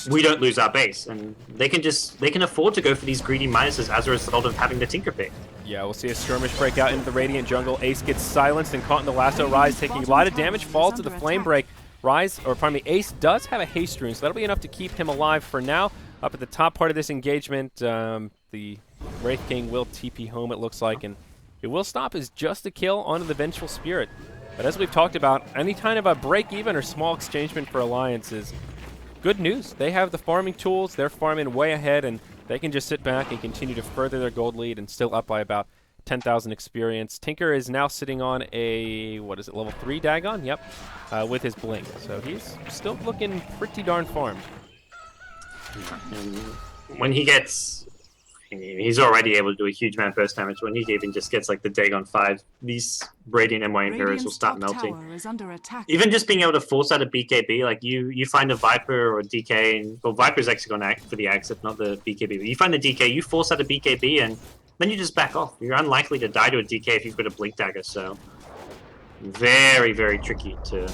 we don't lose our base. And they can afford to go for these greedy minuses as a result of having the Tinker pick. Yeah, we'll see a skirmish break out into the Radiant jungle. Ace gets silenced and caught in the lasso. Rise taking a lot of damage, falls to the flame break. Ace does have a haste rune, so that'll be enough to keep him alive for now. Up at the top part of this engagement, the Wraith King will TP home, it looks like, and it will stop as just a kill onto the Vengeful Spirit. But as we've talked about, any kind of a break-even or small exchangement for Alliance is good news. They have the farming tools, they're farming way ahead, and they can just sit back and continue to further their gold lead and still up by about 10,000 experience. Tinker is now sitting on a, level 3 Dagon? Yep, with his Blink. So he's still looking pretty darn farmed. And when he gets... he's already able to do a huge amount of burst damage. When he even just gets like the Dagon 5, these Radiant MYM heroes will start melting. Even just being able to force out a BKB, like you find a Viper or a DK, and well, Viper's actually going to act for the Axe, if not the BKB. But you find the DK, you force out a BKB, and then you just back off. You're unlikely to die to a DK if you've got a Blink Dagger, so very, very tricky to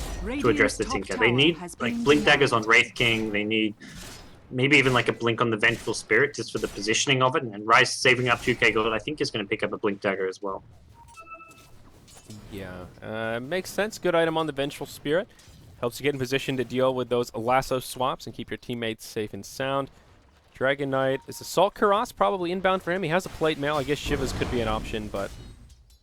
address the Tinker. They need like Blink Daggers on Wraith King, they need maybe even like a blink on the Vengeful Spirit just for the positioning of it. And Rise saving up 2k gold, I think, is going to pick up a Blink Dagger as well. Yeah, makes sense. Good item on the Vengeful Spirit. Helps you get in position to deal with those lasso swaps and keep your teammates safe and sound. Dragon Knight is Assault Karas probably inbound for him. He has a plate mail. I guess Shivas could be an option, but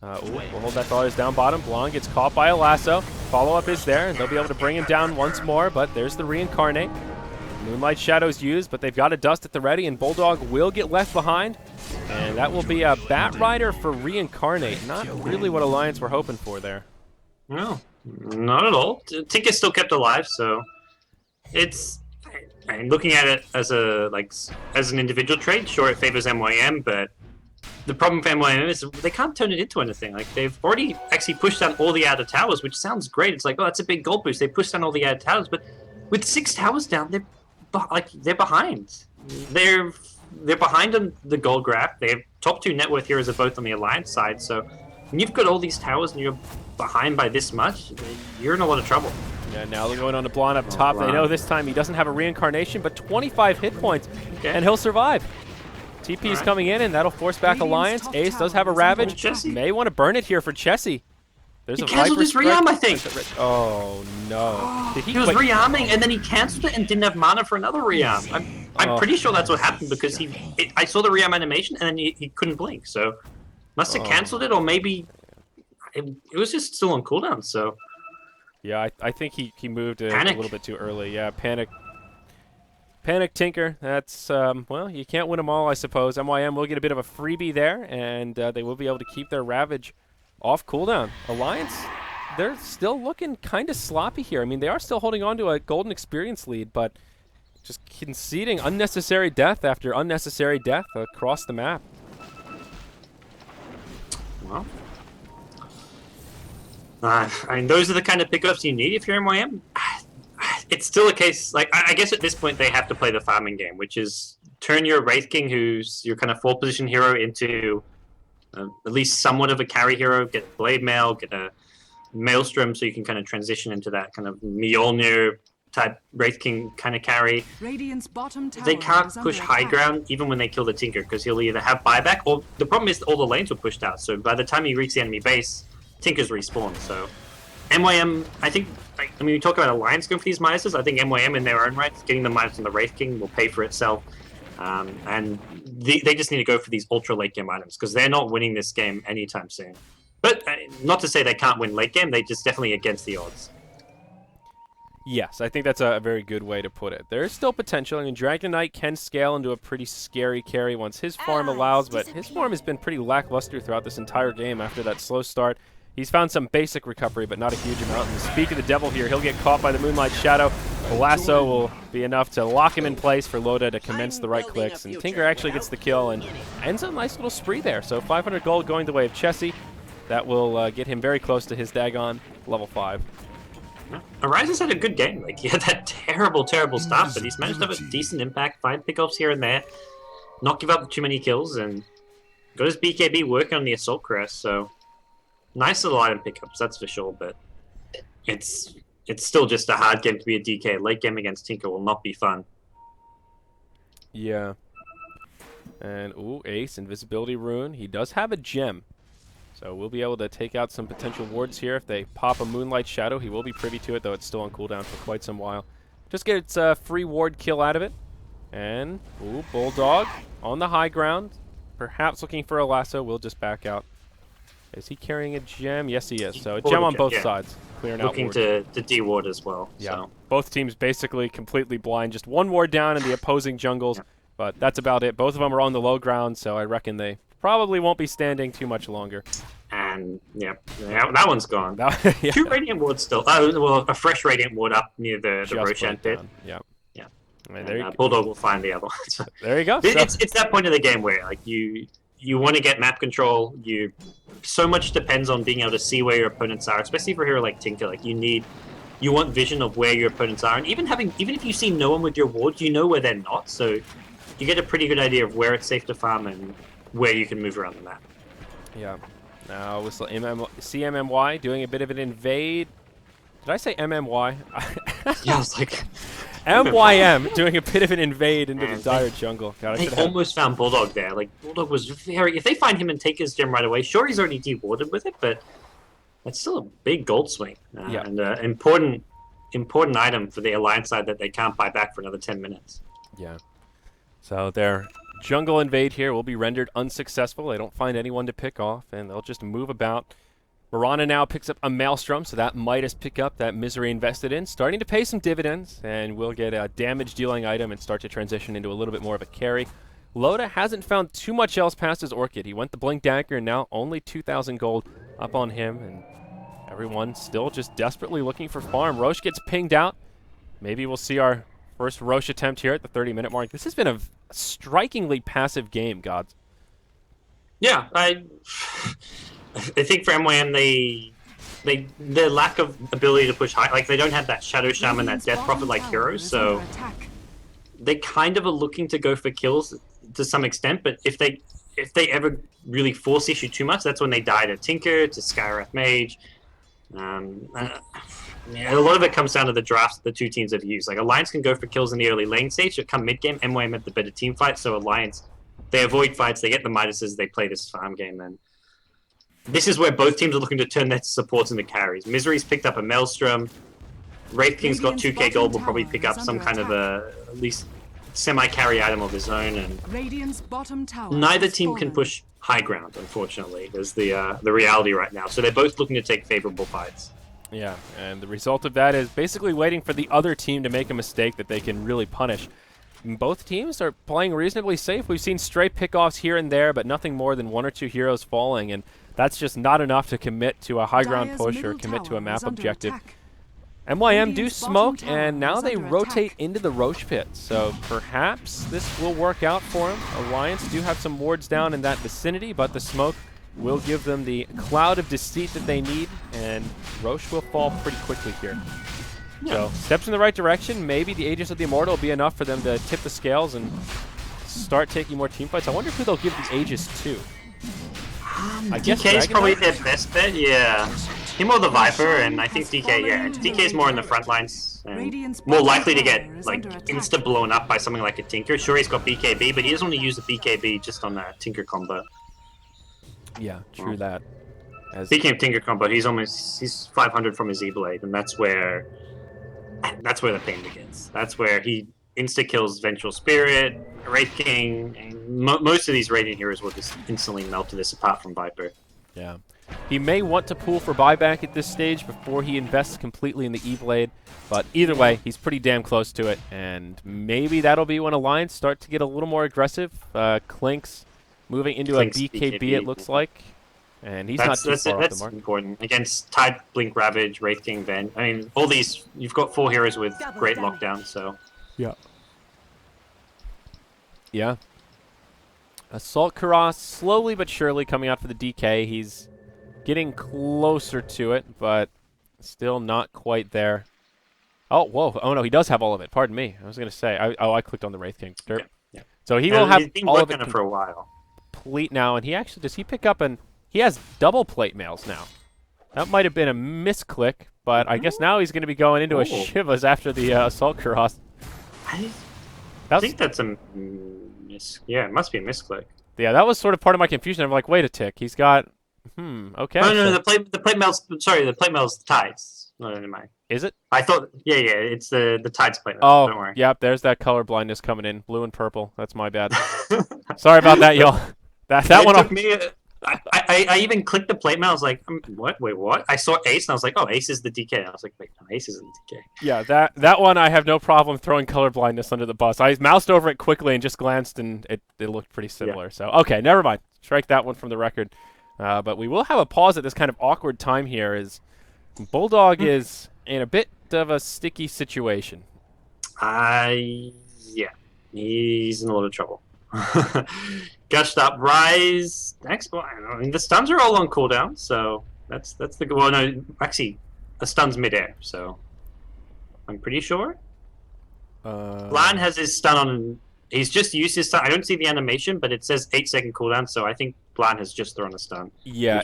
we'll hold that thought. Is down bottom. Blanc gets caught by a lasso. Follow-up is there, and they'll be able to bring him down once more, but there's the Reincarnate. Moonlight Shadow's used, but they've got a Dust at the ready, and Bulldog will get left behind. And that will be a Bat Rider for Reincarnate. Not really what Alliance were hoping for there. No, not at all. Tinker's still kept alive, so it's... And looking at it as an individual trade, sure, it favors MYM, but the problem for MYM is they can't turn it into anything. Like, they've already actually pushed down all the outer towers, which sounds great. It's like, oh, that's a big gold boost. They pushed down all the outer towers, but with 6 towers down, they're behind. They're behind on the gold graph. They have top 2 net worth heroes are both on the Alliance side, so when you've got all these towers and you're behind by this much, you're in a lot of trouble. Yeah, now they're going on to Blonde up top. They know this time he doesn't have a Reincarnation, but 25 hit points, and he'll survive. TP is coming in, and that'll force back Alliance. Ace does have a Ravage. May want to burn it here for Chessie. There's he canceled his rearm, I think. Oh, no. He was rearming, and then he canceled it and didn't have mana for another rearm. I'm pretty sure that's what happened, because I saw the rearm animation, and then he couldn't blink, so must have canceled it, or maybe it was just still on cooldown, so... Yeah, I think he moved a Panic. little bit too early. Yeah, Panic Tinker. That's, well, you can't win them all, I suppose. MYM will get a bit of a freebie there, and they will be able to keep their Ravage off cooldown. Alliance, they're still looking kind of sloppy here. I mean, they are still holding on to a golden experience lead, but just conceding unnecessary death after unnecessary death across the map. Well... I mean, those are the kind of pickups you need if you're MYM. It's still a case, like, I guess at this point they have to play the farming game, which is turn your Wraith King, who's your kind of 4-position hero, into at least somewhat of a carry hero, get Blade Mail, get a Maelstrom, so you can kind of transition into that kind of Mjolnir type Wraith King kind of carry. Radiant's bottom tower They can't is push under high attack. ground even when they kill the Tinker, because he'll either have buyback, or the problem is all the lanes were pushed out, so by the time you reach the enemy base, Tinker's respawn, so MYM, I think, I mean, we talk about Alliance going for these minuses. I think MYM in their own right, getting the minus on the Wraith King will pay for itself. And they just need to go for these ultra late game items, because they're not winning this game anytime soon. But not to say they can't win late game, they just definitely against the odds. Yes, I think that's a very good way to put it. There is still potential. I mean, Dragon Knight can scale into a pretty scary carry once his form allows, but his form has been pretty lackluster throughout this entire game after that slow start. He's found some basic recovery, but not a huge amount. And speak of the devil here, he'll get caught by the Moonlight Shadow. The lasso will be enough to lock him in place for Loda to commence the right clicks. And Tinker actually gets the kill and ends a nice little spree there. So 500 gold going the way of Chessie. That will get him very close to his Dagon, level 5. Ariza's had a good game. Like, he had that terrible start, but he's managed to have a decent impact, 5 pickoffs here and there, not give up too many kills, and got his BKB working on the Assault Crest, so... Nice little item pickups, that's for sure, but it's still just a hard game to be a DK. Late game against Tinker will not be fun. Yeah. And, ooh, Ace, Invisibility Rune. He does have a gem. So we'll be able to take out some potential wards here. If they pop a Moonlight Shadow, he will be privy to it, though it's still on cooldown for quite some while. Just get its free ward kill out of it. And, ooh, Bulldog on the high ground. Perhaps looking for a lasso. We'll just back out. Is he carrying a gem? Yes, he is. So a gem on both sides. Clearing out looking ward. to de-ward as well. Yeah. So. Both teams basically completely blind. Just one ward down in the opposing jungles. Yeah. But that's about it. Both of them are on the low ground, so I reckon they probably won't be standing too much longer. And, yeah that one's gone. Yeah. 2 Radiant wards still. Well, a fresh Radiant ward up near the Roshan pit. Yeah. Yeah. I mean, there Bulldog will find the other one. So there you go. It's that point of the game where, like, you want to get map control. So much depends on being able to see where your opponents are, especially for a hero like Tinker. Like, you want vision of where your opponents are, and even if you see no one with your wards, you know where they're not. So you get a pretty good idea of where it's safe to farm and where you can move around the map. Yeah. Now with CMMY doing a bit of an invade. Did I say MMY? Yeah, I was like, MYM doing a bit of an invade into the And dire jungle. God, I They could've had- almost found Bulldog there. Like, Bulldog was very... If they find him and take his gem right away, sure, he's already dewarded with it, but that's still a big gold swing. Yeah. And important item for the Alliance side that they can't buy back for another 10 minutes. Yeah. So their jungle invade here will be rendered unsuccessful. They don't find anyone to pick off, and they'll just move about. Mirana now picks up a Maelstrom, so that Midas pick up that Misery invested in, starting to pay some dividends, and we'll get a damage-dealing item and start to transition into a little bit more of a carry. Loda hasn't found too much else past his Orchid. He went the Blink Dagger, and now only 2,000 gold up on him, and everyone still just desperately looking for farm. Roche gets pinged out. Maybe we'll see our first Roche attempt here at the 30-minute mark. This has been a strikingly passive game, Gods. Yeah, I think for MYM, their lack of ability to push high, like they don't have that Shadow Shaman, that Death Prophet like heroes, so they kind of are looking to go for kills to some extent. But if they ever really force issue too much, that's when they die to Tinker, to Skywrath Mage. Yeah, a lot of it comes down to the drafts the two teams have used. Like Alliance can go for kills in the early lane stage, but come mid game, MYM have the better team fight. So Alliance, they avoid fights, they get the Midases, they play this farm game, and this is where both teams are looking to turn their supports into carries. Misery's picked up a Maelstrom. Wraith King's got 2k gold, will probably pick up some kind of a at least semi-carry item of his own, and neither team can push high ground, unfortunately, is the reality right now. So they're both looking to take favorable fights. Yeah, and the result of that is basically waiting for the other team to make a mistake that they can really punish. Both teams are playing reasonably safe. We've seen stray pickoffs here and there, but nothing more than one or two heroes falling, and that's just not enough to commit to a high ground push or commit to a map objective. MYM do smoke, and now they rotate into the Roche pit, so perhaps this will work out for them. Alliance do have some wards down in that vicinity, but the smoke will give them the cloud of deceit that they need, and Roche will fall pretty quickly here. So, steps in the right direction. Maybe the Aegis of the Immortal will be enough for them to tip the scales and start taking more team fights. I wonder who they'll give the Aegis to. I guess DK is probably Dragonite? their best bet, yeah. Him or the Viper, and I think DK, yeah. DK is more in the front lines, and more likely to get, like, insta-blown up by something like a Tinker. Sure, he's got BKB, but he doesn't want to use the BKB just on that Tinker combo. Yeah, true that. Speaking of Tinker combo, he's 500 from his E-Blade, and that's where the pain begins. That's where he insta-kills Vengeful Spirit, Wraith King, and most of these Radiant heroes will just instantly melt to this, apart from Viper. Yeah. He may want to pull for buyback at this stage before he invests completely in the E-Blade, but either way, he's pretty damn close to it, and maybe that'll be when Alliance start to get a little more aggressive. Clink's moving into a BKB, it looks like, and he's not too far off the mark. That's important. Against Tide, Blink, Ravage, Wraith King, Ven. I mean, all these, you've got 4 heroes with great lockdown, so... Yeah. Yeah. Assault Karas slowly but surely coming out for the DK. He's getting closer to it, but still not quite there. Oh, whoa. Oh, no, he does have all of it. Pardon me. I was going to say. I clicked on the Wraith King. Derp. Yeah. So he will have he's been all of working it for a while. Complete now, and he actually, does he pick up and he has double plate mails now. That might have been a misclick, but I guess now he's going to be going into a Shivas after the Assault Karas. I think that's a yeah, it must be a misclick. Yeah, that was sort of part of my confusion. I'm like, wait a tick. He's got, okay. Oh, no, the plate mail's, sorry, the plate mail's Tides. No, never mind. Is it? I thought, yeah, it's the Tides plate mail. Don't worry. Yep, there's that color blindness coming in. Blue and purple. That's my bad. Sorry about that, y'all. That one took me. I even clicked the plate mail. I was like, what? Wait, what? I saw Ace, and I was like, oh, Ace is the DK. I was like, wait, no, Ace isn't the DK. Yeah, that one I have no problem throwing color blindness under the bus. I moused over it quickly and just glanced, and it looked pretty similar. Yeah. So, okay, never mind. Strike that one from the record. But we will have a pause at this kind of awkward time here as Bulldog is in a bit of a sticky situation. Yeah. He's in a lot of trouble. Gushed up, Rise. Next one. I mean, the stuns are all on cooldown, so that's the good. Well, no, actually, a stun's midair, so I'm pretty sure. Blan has his stun on. He's just used his stun. I don't see the animation, but it says 8-second cooldown, so I think Blan has just thrown a stun. Yeah,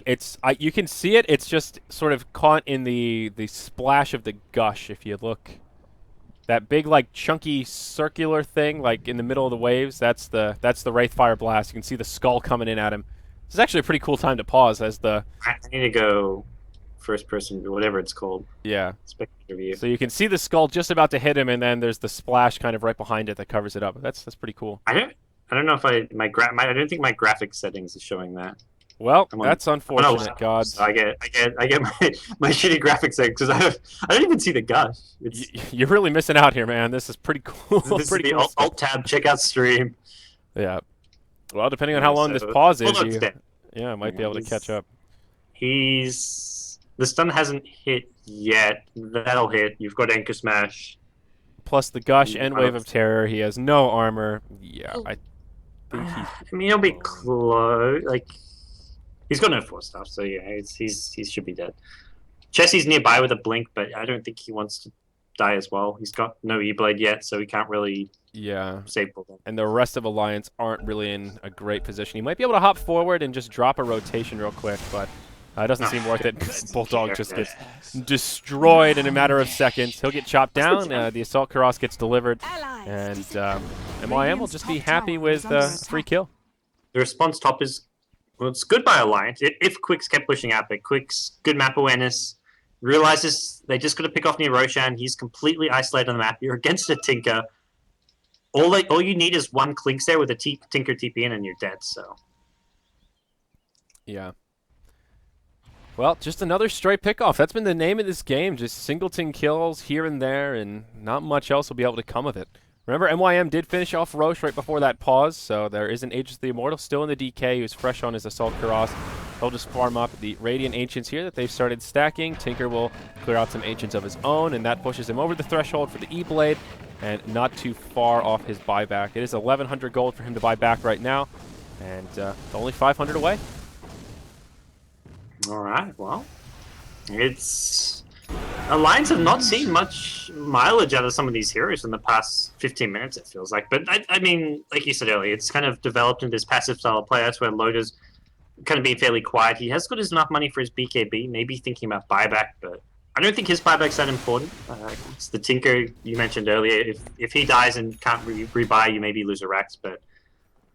you can see it. It's just sort of caught in the splash of the gush. If you look That big, like, chunky circular thing, like, in the middle of the waves, that's the Wraithfire Blast. You can see the skull coming in at him. This is actually a pretty cool time to pause as the... I need to go first person, whatever it's called. Yeah. Spectator view. So you can see the skull just about to hit him, and then there's the splash kind of right behind it that covers it up. That's pretty cool. I don't know if I don't think my graphics settings is showing that. Well, that's unfortunate, God. So I get my shitty graphics there because I don't even see the gush. You're really missing out here, man. This is pretty cool. This pretty is the cool alt tab, check out stream. Yeah. Well, depending on how long this pause is, I might be able to catch up. The stun hasn't hit yet. That'll hit. You've got Anchor Smash. Plus the gush and Wave of Terror. He has no armor. Yeah, I think I mean, he'll be close. Like, he's got no force stuff, so yeah, he should be dead. Chessie's nearby with a blink, but I don't think he wants to die as well. He's got no E-Blade yet, so he can't really save Bulldog. And the rest of Alliance aren't really in a great position. He might be able to hop forward and just drop a rotation real quick, but it doesn't seem worth it. Bulldog just gets destroyed in a matter of seconds. He'll get chopped down. The Assault Karas gets delivered, and MYM will just be happy with a free kill. The response top is, well, it's good by Alliance. If Quick's kept pushing out, but Quick's good map awareness, realizes they just got to pick off near Roshan. He's completely isolated on the map. You're against a Tinker. All you need is one Clinks there with a Tinker TP in, and you're dead. So, yeah. Well, just another straight pickoff. That's been the name of this game. Just singleton kills here and there, and not much else will be able to come of it. Remember, MYM did finish off Roche right before that pause, so there is an Aegis the Immortal still in the DK who's fresh on his Assault Karas. He'll just farm up the Radiant Ancients here that they've started stacking. Tinker will clear out some Ancients of his own, and that pushes him over the threshold for the E-Blade, and not too far off his buyback. It is 1,100 gold for him to buy back right now, and only 500 away. All right, well, Alliance have not seen much mileage out of some of these heroes in the past 15 minutes, it feels like. But, I mean, like you said earlier, it's kind of developed into this passive style of play. That's where Loda's kind of being fairly quiet. He has got enough money for his BKB, maybe thinking about buyback, but I don't think his buyback's that important. It's the Tinker you mentioned earlier. If he dies and can't rebuy, you maybe lose a Rax, but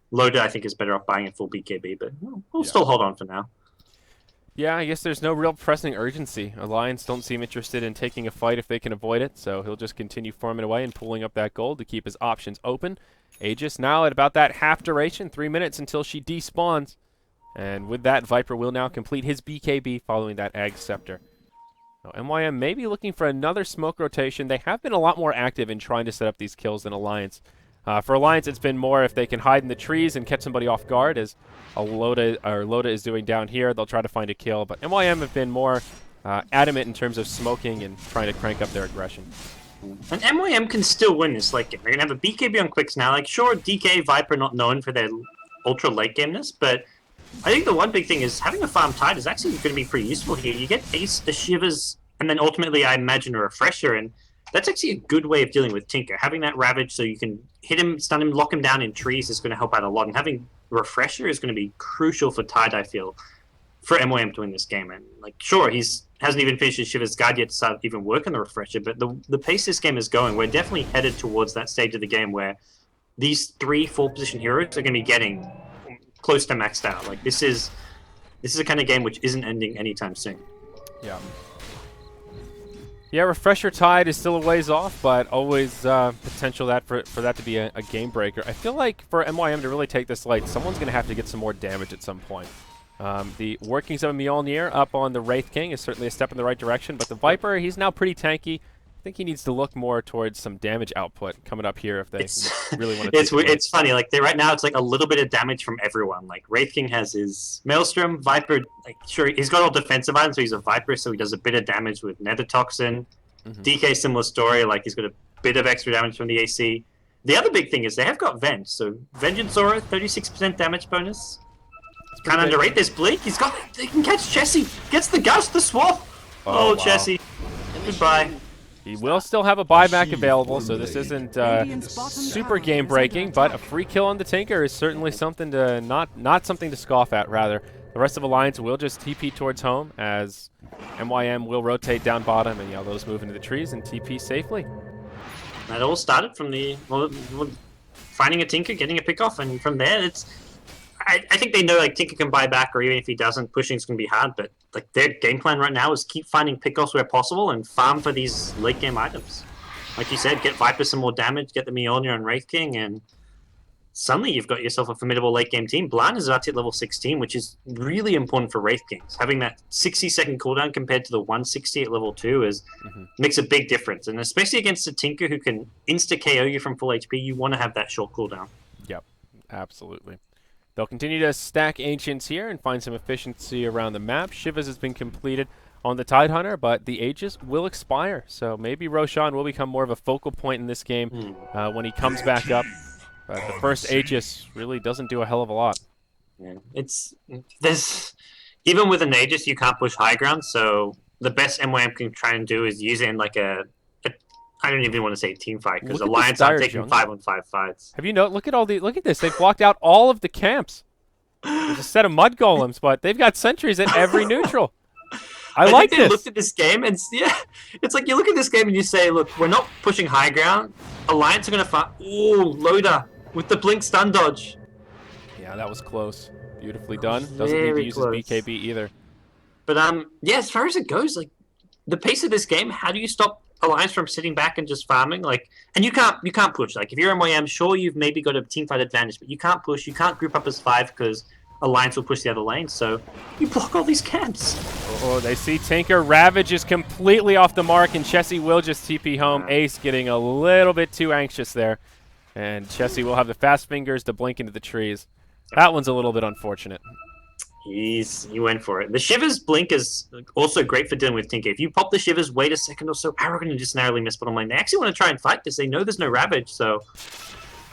Loda, I think, is better off buying a full BKB, but we'll still hold on for now. Yeah, I guess there's no real pressing urgency. Alliance don't seem interested in taking a fight if they can avoid it, so he'll just continue farming away and pulling up that gold to keep his options open. Aegis now at about that half duration, 3 minutes until she despawns. And with that, Viper will now complete his BKB following that Ag Scepter. Now, MYM may be looking for another smoke rotation. They have been a lot more active in trying to set up these kills than Alliance. For Alliance, it's been more if they can hide in the trees and catch somebody off guard, as Loda is doing down here. They'll try to find a kill, but MYM have been more adamant in terms of smoking and trying to crank up their aggression. And MYM can still win this late game. They're going to have a BKB on Quicks now. Like, sure, DK, Viper not known for their ultra late gameness, but I think the one big thing is having a farm Tide is actually going to be pretty useful here. You get Ace, the Shivers, and then ultimately, I imagine, a Refresher, and that's actually a good way of dealing with Tinker. Having that Ravage so you can hit him, stun him, lock him down in trees is going to help out a lot. And having Refresher is going to be crucial for Tide, I feel, for MYM to win this game. And, like, sure, hasn't even finished his Shiver's Guide yet to start even working the Refresher, but the pace this game is going, we're definitely headed towards that stage of the game where these 3-4 position heroes are going to be getting close to maxed out. Like, this is a kind of game which isn't ending anytime soon. Yeah. Yeah, Refresher Tide is still a ways off, but always potential for that to be a game breaker. I feel like for MYM to really take this light, someone's going to have to get some more damage at some point. The workings of a Mjolnir up on the Wraith King is certainly a step in the right direction, but the Viper, he's now pretty tanky. I think he needs to look more towards some damage output coming up here if they really want to. It's funny, like right now it's like a little bit of damage from everyone. Like Wraith King has his Maelstrom, Viper. Like sure, he's got all defensive items, so he's a Viper, so he does a bit of damage with Nether Toxin. DK similar story, like he's got a bit of extra damage from the AC. The other big thing is they have got Venge, so Vengeance Aura, 36% damage bonus. Can't underrate this Blink. They can catch Chessie. Gets the Gush, the Swap. Oh, wow. Chessie. Goodbye. He will still have a buyback available, so this isn't super game-breaking, but a free kill on the Tinker is certainly something to not something to scoff at, rather. The rest of Alliance will just TP towards home, as MYM will rotate down bottom, and those move into the trees and TP safely. That all started from the finding a Tinker, getting a pick off, and from there it's. I think they know like Tinker can buy back, or even if he doesn't, pushing's gonna be hard. But like their game plan right now is keep finding pickoffs where possible and farm for these late game items. Like you said, get Viper some more damage, get the Mjolnir and Wraith King, and suddenly you've got yourself a formidable late game team. Blind is about to hit level 16, which is really important for Wraith Kings. Having that 60-second cooldown compared to the 160 at level 2 is makes a big difference. And especially against a Tinker who can insta KO you from full HP, you want to have that short cooldown. Yep, absolutely. They'll continue to stack Ancients here and find some efficiency around the map. Shivas has been completed on the Tidehunter, but the Aegis will expire. So maybe Roshan will become more of a focal point in this game when he comes back up. But the first Aegis really doesn't do a hell of a lot. Yeah, there's even with an Aegis, you can't push high ground. So the best MYM can try and do is use it in like I don't even want to say team fight because Alliance are taking 5-on-5 fights. Have you look at this. They've blocked out all of the camps. There's a set of mud golems, but they've got sentries at every neutral. I like think they this. looked at this game and it's like you look at this game and you say, look, we're not pushing high ground. Alliance are going to fight. Ooh, Loader with the blink stun dodge. Yeah, that was close. Beautifully done. Doesn't need to use his BKB either. But yeah, as far as it goes, like the pace of this game, how do you stop Alliance from sitting back and just farming? Like, and you can't push. Like if you're MYM, sure you've maybe got a team fight advantage, but you can't push. You can't group up as 5 because Alliance will push the other lane. So you block all these camps. Oh, they see Tinker. Ravage is completely off the mark, and Chessie will just TP home. Ace getting a little bit too anxious there, and Chessie will have the fast fingers to blink into the trees. That one's a little bit unfortunate. He went for it. The Shivers blink is also great for dealing with Tinker. If you pop the Shivers, wait a second or so, Arrow going to just narrowly miss bottom lane. They actually want to try and fight because they know there's no Ravage, so...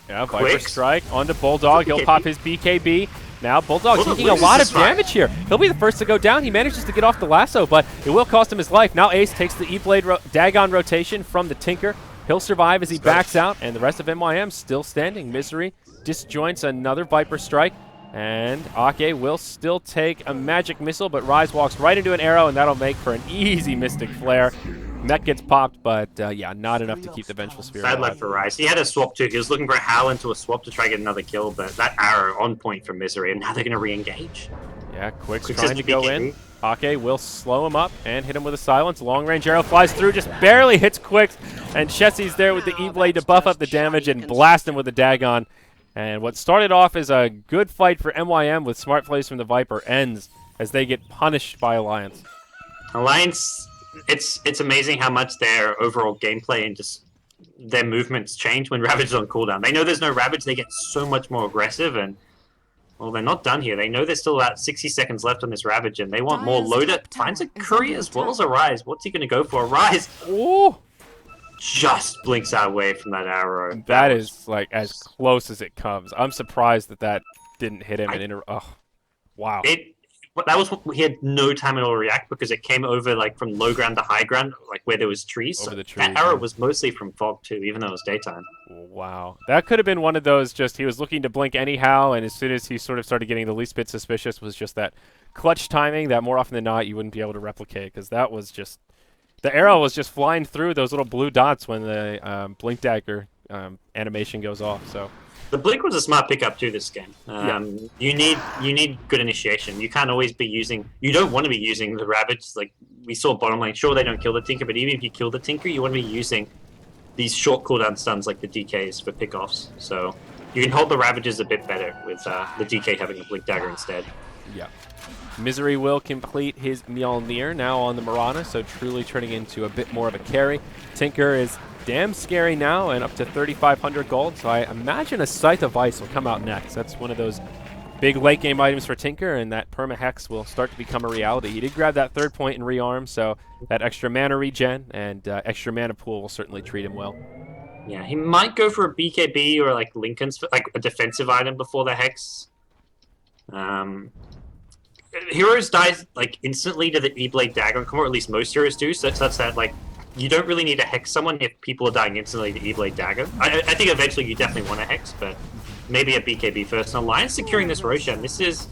Yeah, Viper Strike onto Bulldog. He'll pop his BKB. Now Bulldog taking a lot of damage here. He'll be the first to go down. He manages to get off the lasso, but it will cost him his life. Now Ace takes the E-Blade Dagon rotation from the Tinker. He'll survive as he backs out, and the rest of MYM still standing. Misery disjoints another Viper Strike. And Ake will still take a magic missile, but Rise walks right into an arrow, and that'll make for an easy Mystic Flare. Mech gets popped, but yeah, not enough to keep the Vengeful Spirit alive. Bad luck for Rise. He had a swap too. He was looking for a Howl into a swap to try to get another kill, but that arrow on point for Misery, and now they're going to re-engage. Yeah, Quick's trying to go in. Ake will slow him up and hit him with a silence. Long range arrow flies through, just barely hits Quick, and Chessie's there with the E-Blade to buff up the damage and blast him with the Dagon. And what started off as a good fight for MYM with smart plays from the Viper ends as they get punished by Alliance. Alliance, it's amazing how much their overall gameplay and just their movements change when Ravage is on cooldown. They know there's no Ravage, they get so much more aggressive, and well, they're not done here. They know there's still about 60 seconds left on this Ravage, and they want more. Loader finds a Courier as well as a Rise. What's he going to go for? A Rise! Ooh! Just blinks out away from that arrow. That is like as close as it comes. I'm surprised that didn't hit him. Oh, wow. That was he had no time at all to react because it came over like from low ground to high ground, like where there was trees. Over the trees. That arrow was mostly from fog too, even though it was daytime. Wow, that could have been one of those. Just he was looking to blink anyhow, and as soon as he sort of started getting the least bit suspicious, was just that clutch timing that more often than not you wouldn't be able to replicate because that was just. The arrow was just flying through those little blue dots when the blink dagger animation goes off. So the blink was a smart pickup too this game. You need good initiation. You can't always be using. You don't want to be using the Ravage. Like we saw bottom lane. Sure, they don't kill the Tinker, but even if you kill the Tinker, you want to be using these short cooldown stuns like the DKs for pickoffs. So you can hold the Ravages a bit better with the DK having a blink dagger instead. Yeah. Misery will complete his Mjolnir now on the Mirana, so truly turning into a bit more of a carry. Tinker is damn scary now and up to 3,500 gold, so I imagine a Scythe of Ice will come out next. That's one of those big late game items for Tinker, and that Perma-Hex will start to become a reality. He did grab that 3rd point in rearm, so that extra mana regen and extra mana pool will certainly treat him well. Yeah, he might go for a BKB or like Lincoln's, like a defensive item before the Hex. Heroes die like instantly to the E-Blade Dagger, or at least most heroes do, so such that like you don't really need to hex someone if people are dying instantly to E-Blade Dagger. I think eventually you definitely want to hex, but maybe a BKB first. And Alliance securing this Roshan, this is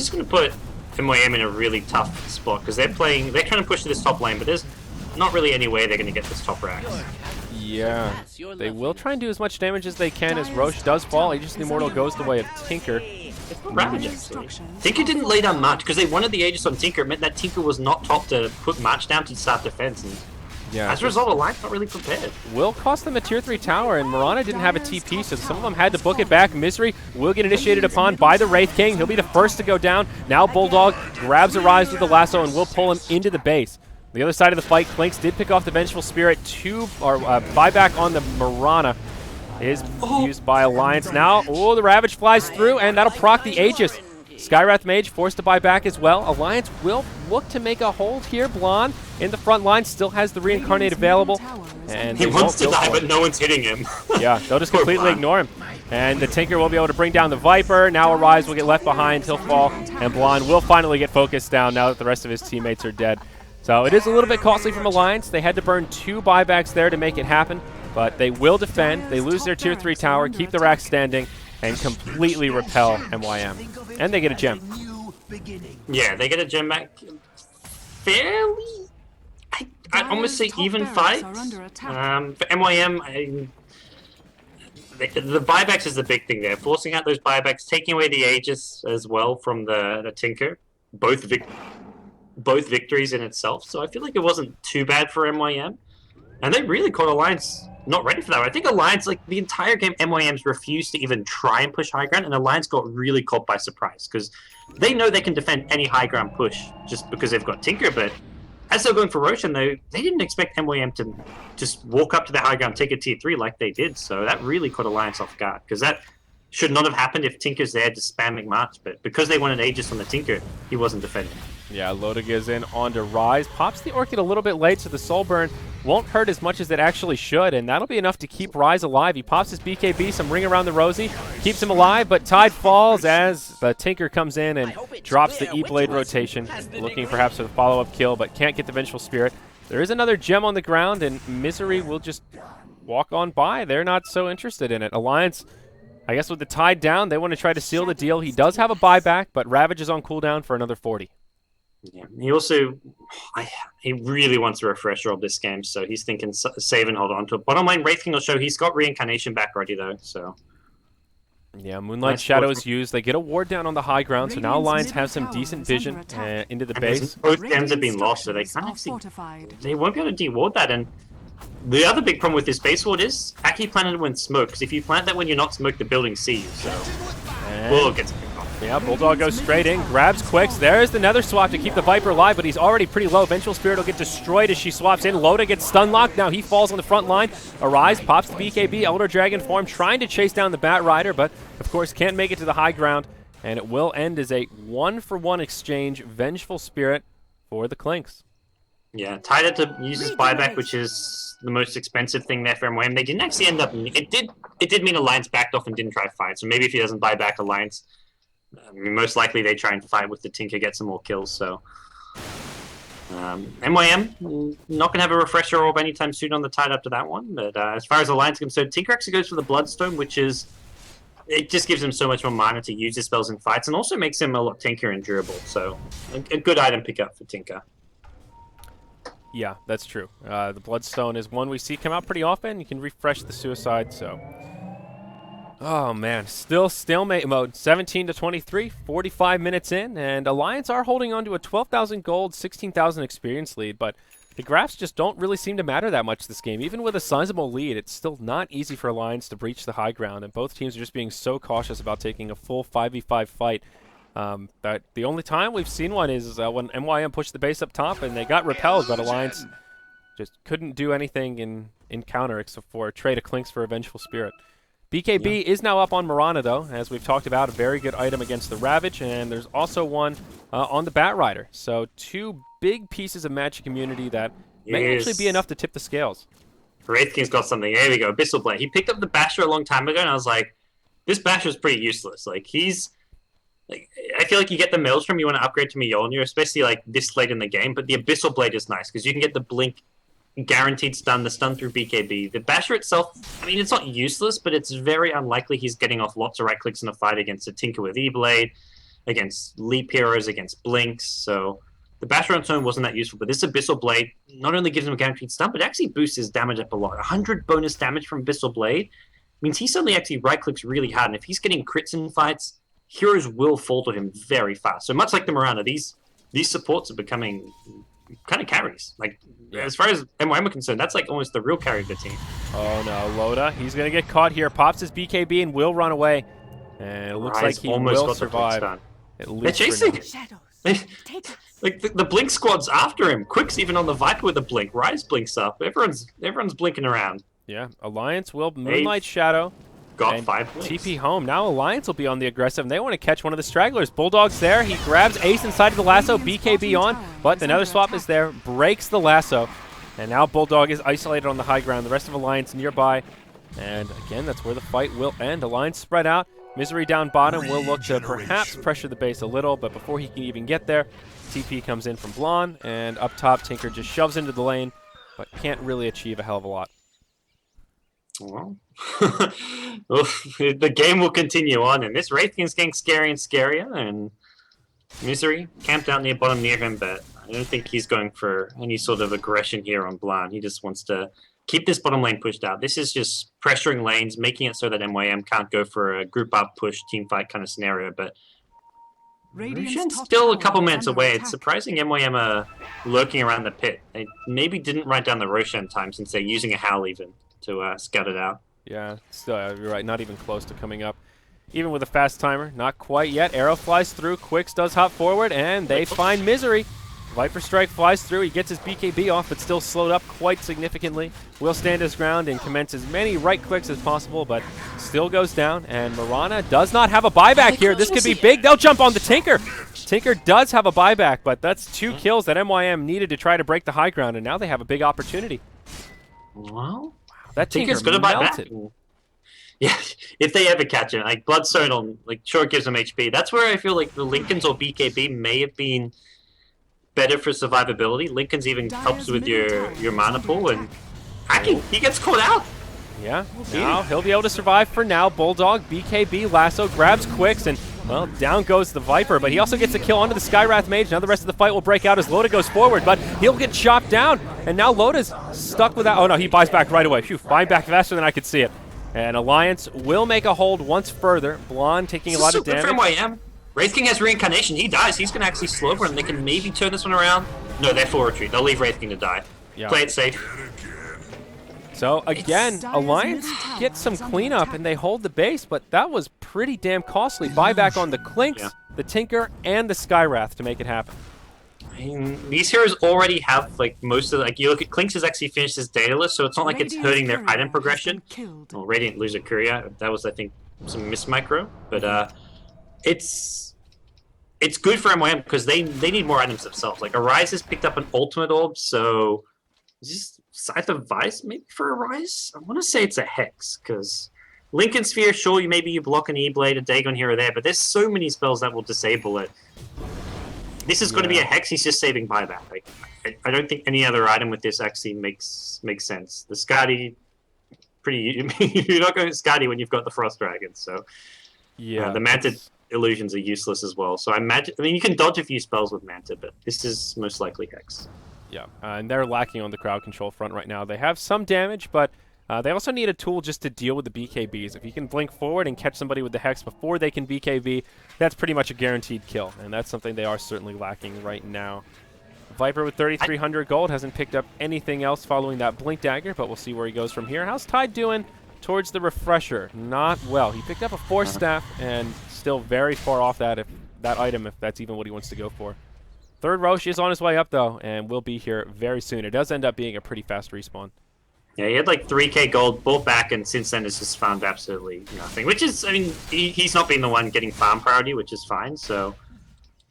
going to put MYM in a really tough spot because they're trying to push to this top lane, but there's not really any way they're going to get this top rack. Yeah, they will try and do as much damage as they can as Roche does fall. Aegis the Immortal goes the way of Tinker. It's not Ravage, actually. Tinker didn't lay down much, because they wanted the Aegis on Tinker. It meant that Tinker was not top to put March down to start defense. And yeah, as a result, Alliance not really prepared. Will cost them a tier 3 tower, and Mirana didn't have a TP, so some of them had to book it back. Misery will get initiated upon by the Wraith King. He'll be the first to go down. Now Bulldog grabs a Rise with the lasso and will pull him into the base. The other side of the fight, Clinks did pick off the Vengeful Spirit. Buyback on the Mirana is used by Alliance now. Oh, the Ravage flies through, and that'll proc the Aegis. Skywrath Mage forced to buy back as well. Alliance will look to make a hold here. Blonde in the front line still has the Reincarnate available. And he wants to die, but no one's hitting him. Yeah, they'll just completely ignore him. And the Tinker will be able to bring down the Viper. Now Arise will get left behind. He'll fall. And Blonde will finally get focused down now that the rest of his teammates are dead. So it is a little bit costly from Alliance. They had to burn 2 buybacks there to make it happen. But they will defend. They lose their tier 3 tower, keep the rack standing, and completely repel MYM. And they get a gem. Yeah, they get a gem back fairly, I'd almost say even fight. For MYM, the buybacks is the big thing there. Forcing out those buybacks, taking away the Aegis as well from the Tinker. Both victories in itself. So I feel like it wasn't too bad for MYM. And they really caught Alliance not ready for that. I think Alliance, like the entire game, MYM's refused to even try and push high ground, and Alliance got really caught by surprise because they know they can defend any high ground push just because they've got Tinker. But as they're going for Roshan, though, they didn't expect MYM to just walk up to the high ground, take a tier 3 like they did. So that really caught Alliance off guard because that should not have happened if Tinker's there just spamming March. But because they wanted Aegis on the Tinker, he wasn't defending. Yeah, Loda gives in onto Rise. Pops the Orchid a little bit late, so the Soul Burn won't hurt as much as it actually should, and that'll be enough to keep Rise alive. He pops his BKB, some Ring Around the Rosy, keeps him alive, but Tide falls as the Tinker comes in and drops the E-Blade rotation, looking perhaps for the follow-up kill, but can't get the Vengeful Spirit. There is another gem on the ground, and Misery will just walk on by. They're not so interested in it. Alliance, I guess with the Tide down, they want to try to seal the deal. He does have a buyback, but Ravage is on cooldown for another 40. Yeah, he also, he really wants a refresher of this game, so he's thinking save and hold on to it. Bottom line, Wraith King will show he's got Reincarnation back already, though, so. Yeah, Moonlight Shadow is used. They get a ward down on the high ground, so now Alliance have some decent vision into the base. Both gems have been lost, so they can't actually, they won't be able to de-ward that. And the other big problem with this base ward is Aki planted when smoke, because if you plant that when you're not smoked, the buildings see you, so. Bull gets picked off. Yeah, Bulldog goes straight in, grabs Quicks. There's the Nether Swap to keep the Viper alive, but he's already pretty low. Vengeful Spirit will get destroyed as she swaps in. Loda gets stun locked. Now he falls on the front line. Arise pops the BKB, Elder Dragon form, trying to chase down the Bat Rider, but of course can't make it to the high ground. And it will end as a 1-for-1 exchange. Vengeful Spirit for the Clinks. Yeah, Tide had to use his buyback, which is the most expensive thing there for MYM. They didn't actually end up. It did mean Alliance backed off and didn't try to fight. So maybe if he doesn't buy back Alliance, most likely they try and fight with the Tinker, get some more kills. So MYM not gonna have a refresher orb anytime soon on the Tide after that one. But as far as Alliance is concerned, Tinker actually goes for the Bloodstone, which is it just gives him so much more mana to use his spells in fights, and also makes him a lot Tinker and durable. So a good item pickup for Tinker. Yeah, that's true. The Bloodstone is one we see come out pretty often. You can refresh the Suicide, so. Oh, man. Still stalemate mode. 17-23, 45 minutes in, and Alliance are holding on to a 12,000 gold, 16,000 experience lead, but the graphs just don't really seem to matter that much this game. Even with a sizable lead, it's still not easy for Alliance to breach the high ground, and both teams are just being so cautious about taking a full 5v5 fight. But the only time we've seen one is when MYM pushed the base up top and they got repelled, but Alliance just couldn't do anything in counter except for trade a Clinks for a Vengeful Spirit. BKB is now up on Mirana, though, as we've talked about, a very good item against the Ravage, and there's also one on the Bat Rider. So 2 big pieces of magic immunity that may actually be enough to tip the scales. Wraith King's got something. There we go, Abyssal Blade. He picked up the Basher a long time ago, and I was like, this Basher's pretty useless. Like, he's... Like, I feel like you get the Maelstrom, you want to upgrade to Mjolnir, especially like this late in the game, but the Abyssal Blade is nice because you can get the Blink guaranteed stun, the stun through BKB. The Basher itself, I mean, it's not useless, but it's very unlikely he's getting off lots of right clicks in a fight against a Tinker with E-Blade, against Leap Heroes, against Blinks, so The Basher on its own wasn't that useful, but this Abyssal Blade not only gives him a guaranteed stun, but actually boosts his damage up a lot. 100 bonus damage from Abyssal Blade means he suddenly actually right-clicks really hard, and if he's getting crits in fights, heroes will fall to him very fast. So much like the Mirana, these supports are becoming kind of carries. Like, as far as MYM are concerned, that's like almost the real carry of the team. Oh no, Loda, he's going to get caught here. Pops his BKB and will run away. And it looks like he will survive. They're chasing. Like the Blink squad's after him. Quick's even on the Viper with a Blink. Rise blinks up. Everyone's blinking around. Yeah, Alliance will Moonlight Shadow. Got 5 blinks. TP home. Now Alliance will be on the aggressive, and they want to catch one of the stragglers. Bulldog's there. He grabs Ace inside of the lasso. BKB on, but another swap is there. Breaks the lasso. And now Bulldog is isolated on the high ground. The rest of Alliance nearby. And again, that's where the fight will end. Alliance spread out. Misery down bottom will look to perhaps pressure the base a little, but before he can even get there, TP comes in from Blonde, and up top, Tinker just shoves into the lane, but can't really achieve a hell of a lot. Well, the game will continue on, and this Wraith King's getting scarier and scarier, and Misery camped out near bottom near him, but I don't think he's going for any sort of aggression here on Blonde. He just wants to keep this bottom lane pushed out. This is just pressuring lanes, making it so that MYM can't go for a group up push, team fight kind of scenario, but Roshan's still a couple minutes away. It's surprising MYM are lurking around the pit. They maybe didn't write down the Roshan time since they're using a Howl even to scout it out. Yeah, still, you're right, not even close to coming up. Even with a fast timer, not quite yet. Arrow flies through, Quicks does hop forward, and they find Misery. Viper Strike flies through, he gets his BKB off, but still slowed up quite significantly. Will stand his ground and commence as many right clicks as possible, but still goes down, and Mirana does not have a buyback here. This could be big. They'll jump on the Tinker. Tinker does have a buyback, but that's 2 kills that MYM needed to try to break the high ground, and now they have a big opportunity. Well, that Tinker's going to buy back. Yeah, if they ever catch him. Like, Bloodstone on, like, sure it gives them HP. That's where I feel like the Lincolns or BKB may have been better for survivability. Lincoln's even helps with your mana pool, and hacking, he gets caught out. Yeah, now he'll be able to survive for now. Bulldog, BKB, lasso, grabs Quicks, and, well, down goes the Viper, but he also gets a kill onto the Skywrath Mage. Now the rest of the fight will break out as Loda goes forward, but he'll get chopped down, and now Loda's stuck with that. Oh no, he buys back right away. Phew, buying back faster than I could see it. And Alliance will make a hold once further. Blonde taking a lot of damage. For MYM. Wraith King has Reincarnation. He dies. He's going to actually slow burn. They can maybe turn this one around. No, they're full retreat. They'll leave Wraith King to die. Yeah. Play it safe. So, again, Alliance gets some cleanup, and they hold the base, but that was pretty damn costly. Buyback on the Clinks, the Tinker, and the Skywrath to make it happen. I mean, these heroes already have, like, most of the, like, you look at Clinks has actually finished his data list, so it's not like it's hurting their item progression. Well, Radiant lose a Courier. That was, I think, some miss-micro, but it's good for MYM because they need more items themselves. Like, Arise has picked up an ultimate orb, so just Scythe of Vice maybe for Arise? I want to say it's a Hex, because Lincoln Sphere, sure, maybe you block an E-Blade, a Dagon here or there, but there's so many spells that will disable it. This is going to be a Hex, he's just saving buyback. Like, I don't think any other item with this actually makes sense. The Skadi, you're not going to Skadi when you've got the Frost Dragon, so yeah, the Manta illusions are useless as well. So I mean, you can dodge a few spells with Manta, but this is most likely Hex. Yeah, and they're lacking on the crowd control front right now. They have some damage, but they also need a tool just to deal with the BKBs. If you can blink forward and catch somebody with the Hex before they can BKB, that's pretty much a guaranteed kill, and that's something they are certainly lacking right now. Viper with 3,300 gold hasn't picked up anything else following that Blink Dagger, but we'll see where he goes from here. How's Tide doing towards the Refresher? Not well. He picked up a Force Staff and still very far off that item, if that's even what he wants to go for. Third Roche is on his way up, though, and will be here very soon. It does end up being a pretty fast respawn. Yeah, he had like 3k gold, bought back, and since then has just farmed absolutely nothing. Which is, I mean, he's not been the one getting farm priority, which is fine. So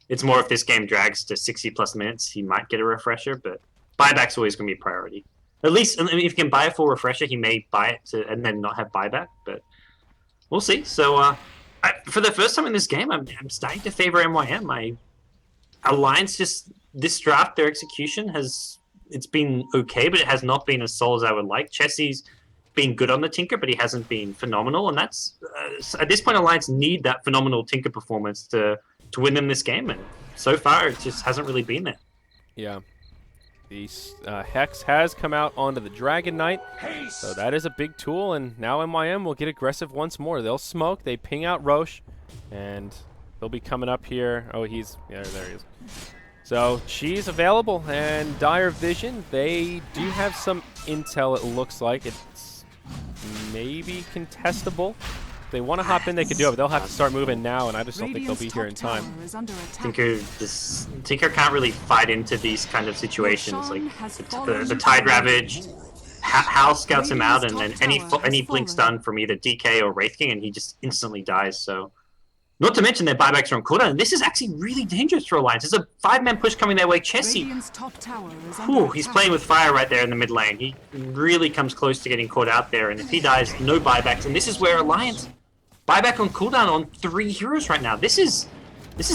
it's more if this game drags to 60+ minutes, he might get a refresher, but buyback's always going to be priority. At least, I mean, if he can buy a full refresher, he may buy it and then not have buyback, but we'll see. So for the first time in this game, I'm starting to favor MYM. Alliance just, this draft, their execution it's been okay, but it has not been as solid as I would like. Chessie's been good on the Tinker, but he hasn't been phenomenal, and that's, at this point, Alliance need that phenomenal Tinker performance to win them this game, and so far, it just hasn't really been there. Yeah. The Hex has come out onto the Dragon Knight, so that is a big tool, and now MYM will get aggressive once more. They'll smoke, they ping out Roche, and he'll be coming up here. Oh, yeah, there he is. So she's available, and Dire Vision, they do have some intel, it looks like. It's maybe contestable. If they want to hop in, they could do it, but they'll have to start moving now, and I just don't think they'll be here in time. Tinker can't really fight into these kind of situations. Like the Tide Ravage, Hal scouts him out, and then any blink stun from either DK or Wraith King, and he just instantly dies. So, not to mention their buybacks are on cooldown. And this is actually really dangerous for Alliance. There's a 5-man push coming their way. Chessie, he's playing with fire right there in the mid lane. He really comes close to getting caught out there, and if he dies, no buybacks. And this is where Alliance buyback on cooldown on 3 heroes right now. This is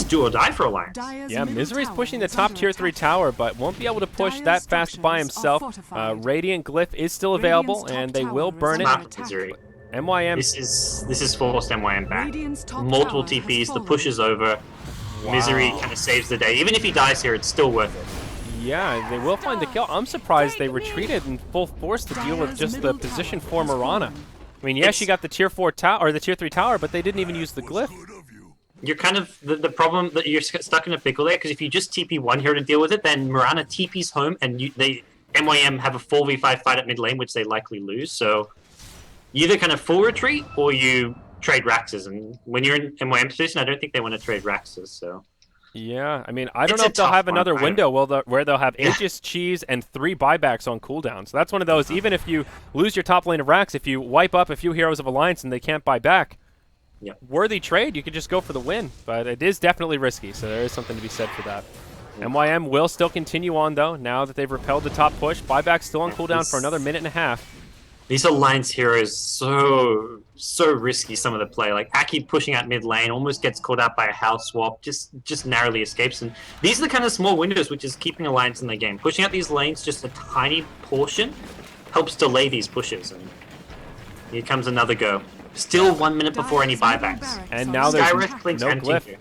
do or die for Alliance. Yeah, Misery's pushing the top tier 3 tower, but won't be able to push that fast by himself. Radiant Glyph is still available, and they will burn it. Misery. MYM. This is forced MYM back. Multiple TPs, the push is over. Wow. Misery kind of saves the day. Even if he dies here, it's still worth it. Yeah, they will find the kill. I'm surprised they retreated in full force to deal with just the position for Mirana. I mean, yes, she got the tier 4 tower or the tier 3 tower, but they didn't even use the glyph. You're kind of the problem that you're stuck in a pickle there, because if you just TP one hero to deal with it, then Mirana TPs home, and MYM have a 4v5 fight at mid lane, which they likely lose. So you either kind of full retreat or you trade Raxes, and when you're in MYM position, I don't think they want to trade Raxes. So. Yeah, I mean, I don't know if they'll have another window where they'll have Aegis, Cheese, and 3 buybacks on cooldown. So that's one of those, even if you lose your top lane of Rax, if you wipe up a few heroes of Alliance and they can't buy back, worthy trade, you could just go for the win. But it is definitely risky, so there is something to be said for that. MYM will still continue on, though, now that they've repelled the top push. Buyback still on cooldown for another minute and a half. These Alliance heroes so risky, some of the play. Like Aki pushing out mid lane, almost gets caught out by a house swap, just narrowly escapes. And these are the kind of small windows which is keeping Alliance in the game. Pushing out these lanes, just a tiny portion, helps delay these pushes. And here comes another go. Still 1 minute before any buybacks. And now there's no glyph.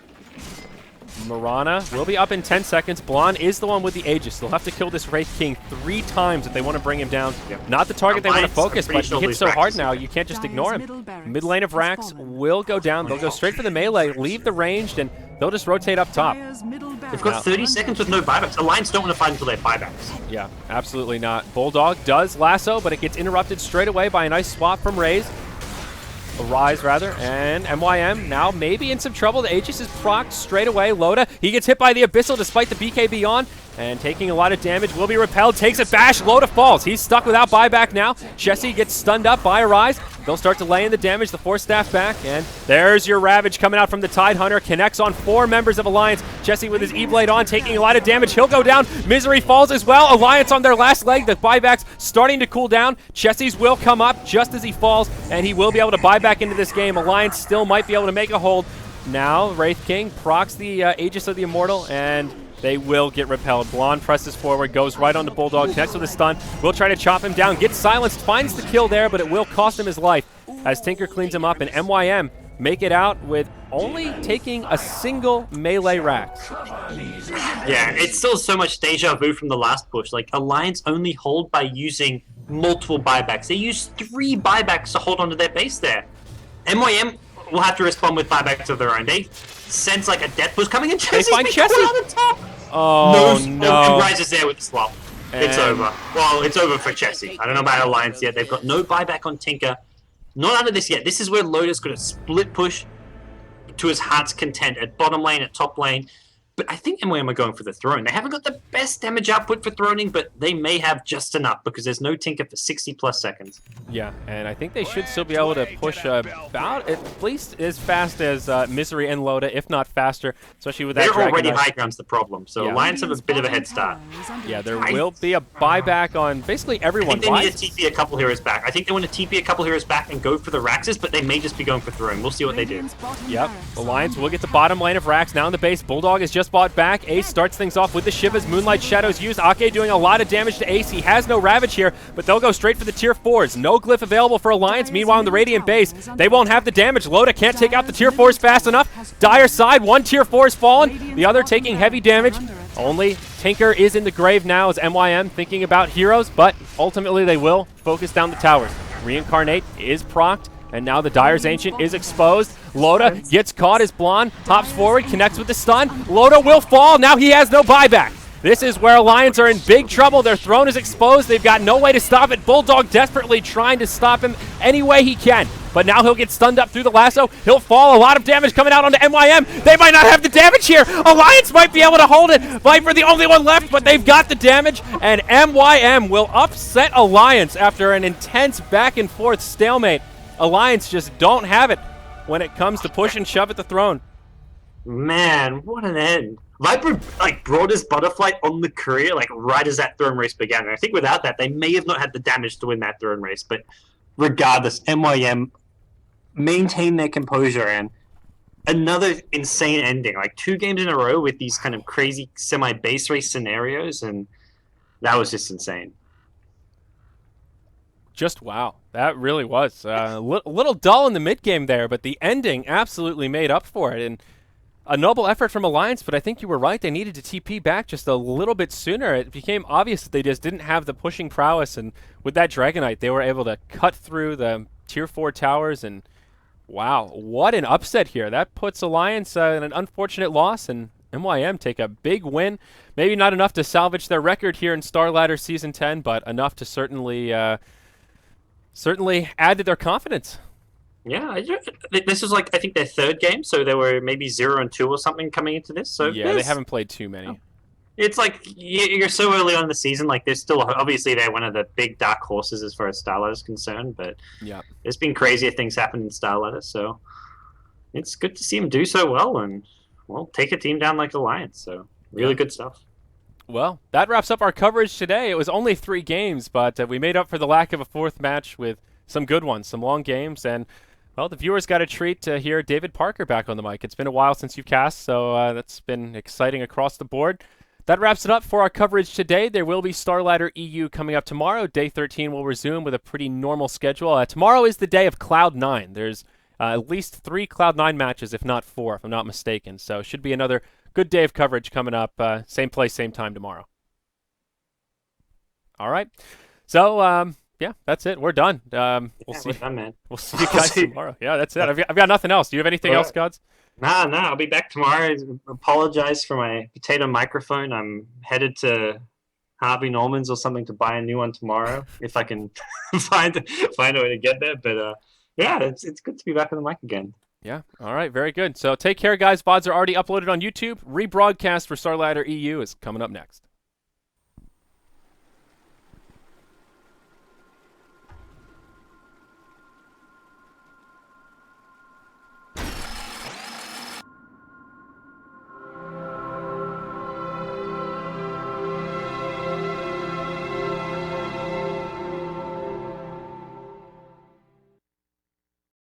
Mirana will be up in 10 seconds. Blonde is the one with the Aegis. They'll have to kill this Wraith King 3 times if they want to bring him down. Not the target they want to focus, but he hits so hard now, you can't just ignore him. Mid lane of Rax will go down. They'll go straight for the melee, leave the ranged, and they'll just rotate up top. They've got 30 seconds with no buybacks. Alliance don't want to fight until they have buybacks. Yeah, absolutely not. Bulldog does lasso, but it gets interrupted straight away by a nice swap from Raze. Rise, rather, and MYM now maybe in some trouble. The Aegis is procced straight away. Loda, he gets hit by the Abyssal despite the BKB on, and taking a lot of damage, will be repelled, takes a bash, Loda falls. He's stuck without buyback now. Chessie gets stunned up by a Rise. They'll start delaying the damage, the Force Staff back, and there's your Ravage coming out from the Tide Hunter. Connects on 4 members of Alliance. Chessie with his E-Blade on, taking a lot of damage. He'll go down. Misery falls as well. Alliance on their last leg. The buybacks starting to cool down. Chessie's will come up just as he falls, and he will be able to buy back into this game. Alliance still might be able to make a hold. Now, Wraith King procs the Aegis of the Immortal, and they will get repelled. Blonde presses forward, goes right on the Bulldog, connects with a stun. Will try to chop him down, gets silenced, finds the kill there, but it will cost him his life as Tinker cleans him up, and MYM make it out with only taking a single melee Rax. Yeah, it's still so much deja vu from the last push. Like, Alliance only hold by using multiple buybacks. They use 3 buybacks to hold onto their base there. MYM will have to respond with buybacks of their own. They sense like a death push coming in. They find Chessie on the top. Oh, no. And Rise is there with the swap. It's over. Well, it's over for Chessie. I don't know about Alliance yet. They've got no buyback on Tinker. Not out of this yet. This is where Loda's going to split push to his heart's content at bottom lane, at top lane. But I think MYM are going for the throne. They haven't got the best damage output for throning, but they may have just enough because there's no Tinker for 60+ seconds. Yeah, and I think they should still be able to push about at least as fast as Misery and Loda, if not faster, especially with that They're already Dragon high ground's the problem, so Alliance have a bit of a head start. Yeah, there will be a buyback on basically everyone. I think they need to TP a couple heroes back. I think they want to TP a couple heroes back and go for the Raxes, but they may just be going for throne. We'll see what they do. Yep, Alliance will get the bottom lane of Rax now in the base. Bulldog is just bought back. Ace starts things off with the Shivas. Moonlight Shadows used. Ake doing a lot of damage to Ace. He has no Ravage here, but they'll go straight for the tier 4s. No glyph available for Alliance. Meanwhile, in the Radiant base, they won't have the damage. Loda can't take out the tier 4s fast enough. Dire side, 1 tier 4 is fallen. The other taking heavy damage. Only Tinker is in the grave now as MYM thinking about heroes, but ultimately they will focus down the towers. Reincarnate is procced, and now the Dire's Ancient is exposed. Loda gets caught as Blonde, hops forward, connects with the stun. Loda will fall. Now he has no buyback. This is where Alliance are in big trouble. Their throne is exposed. They've got no way to stop it. Bulldog desperately trying to stop him any way he can. But now he'll get stunned up through the lasso. He'll fall. A lot of damage coming out onto MYM. They might not have the damage here. Alliance might be able to hold it. Viper the only one left, but they've got the damage. And MYM will upset Alliance after an intense back and forth stalemate. Alliance just don't have it when it comes to push and shove at the throne. Man, what an end. Viper brought his butterfly on the courier right as that throne race began. And I think without that, they may have not had the damage to win that throne race. But regardless, MYM maintained their composure, and another insane ending. 2 games in a row with these kind of crazy semi-base race scenarios, and that was just insane. Just wow. That really was. A little dull in the mid-game there, but the ending absolutely made up for it. And a noble effort from Alliance, but I think you were right. They needed to TP back just a little bit sooner. It became obvious that they just didn't have the pushing prowess, and with that Dragonite, they were able to cut through the Tier 4 towers, and wow, what an upset here. That puts Alliance in an unfortunate loss, and MYM take a big win. Maybe not enough to salvage their record here in Starladder Season 10, but enough to certainly add to their confidence. Yeah, this was I think their 3rd game, so they were maybe 0-2 or something coming into this. So yeah, they haven't played too many. It's you're so early on in the season. They're still obviously they're one of the big dark horses as far as Starladder is concerned. But yeah, there's been crazier things happen in Starladder, so it's good to see them do so well and take a team down like Alliance. So really good stuff. Well, that wraps up our coverage today. It was only 3 games, but we made up for the lack of a 4th match with some good ones, some long games, and well, the viewers got a treat to hear David Parker back on the mic. It's been a while since you've cast, so that's been exciting across the board. That wraps it up for our coverage today. There will be Starladder EU coming up tomorrow. Day 13 will resume with a pretty normal schedule. Tomorrow is the day of Cloud9. There's at least 3 Cloud9 matches, if not 4, if I'm not mistaken. So it should be another good day of coverage coming up. Same place, same time tomorrow. All right. So, yeah, that's it. We're done. We'll see. We're done, man. We'll see you guys tomorrow. Yeah, that's it. I've got nothing else. Do you have anything else, Gods? Nah, I'll be back tomorrow. Apologize for my potato microphone. I'm headed to Harvey Norman's or something to buy a new one tomorrow if I can find a way to get there. But yeah, it's good to be back on the mic again. Yeah. All right. Very good. So take care, guys. VODs are already uploaded on YouTube. Rebroadcast for Starladder EU is coming up next.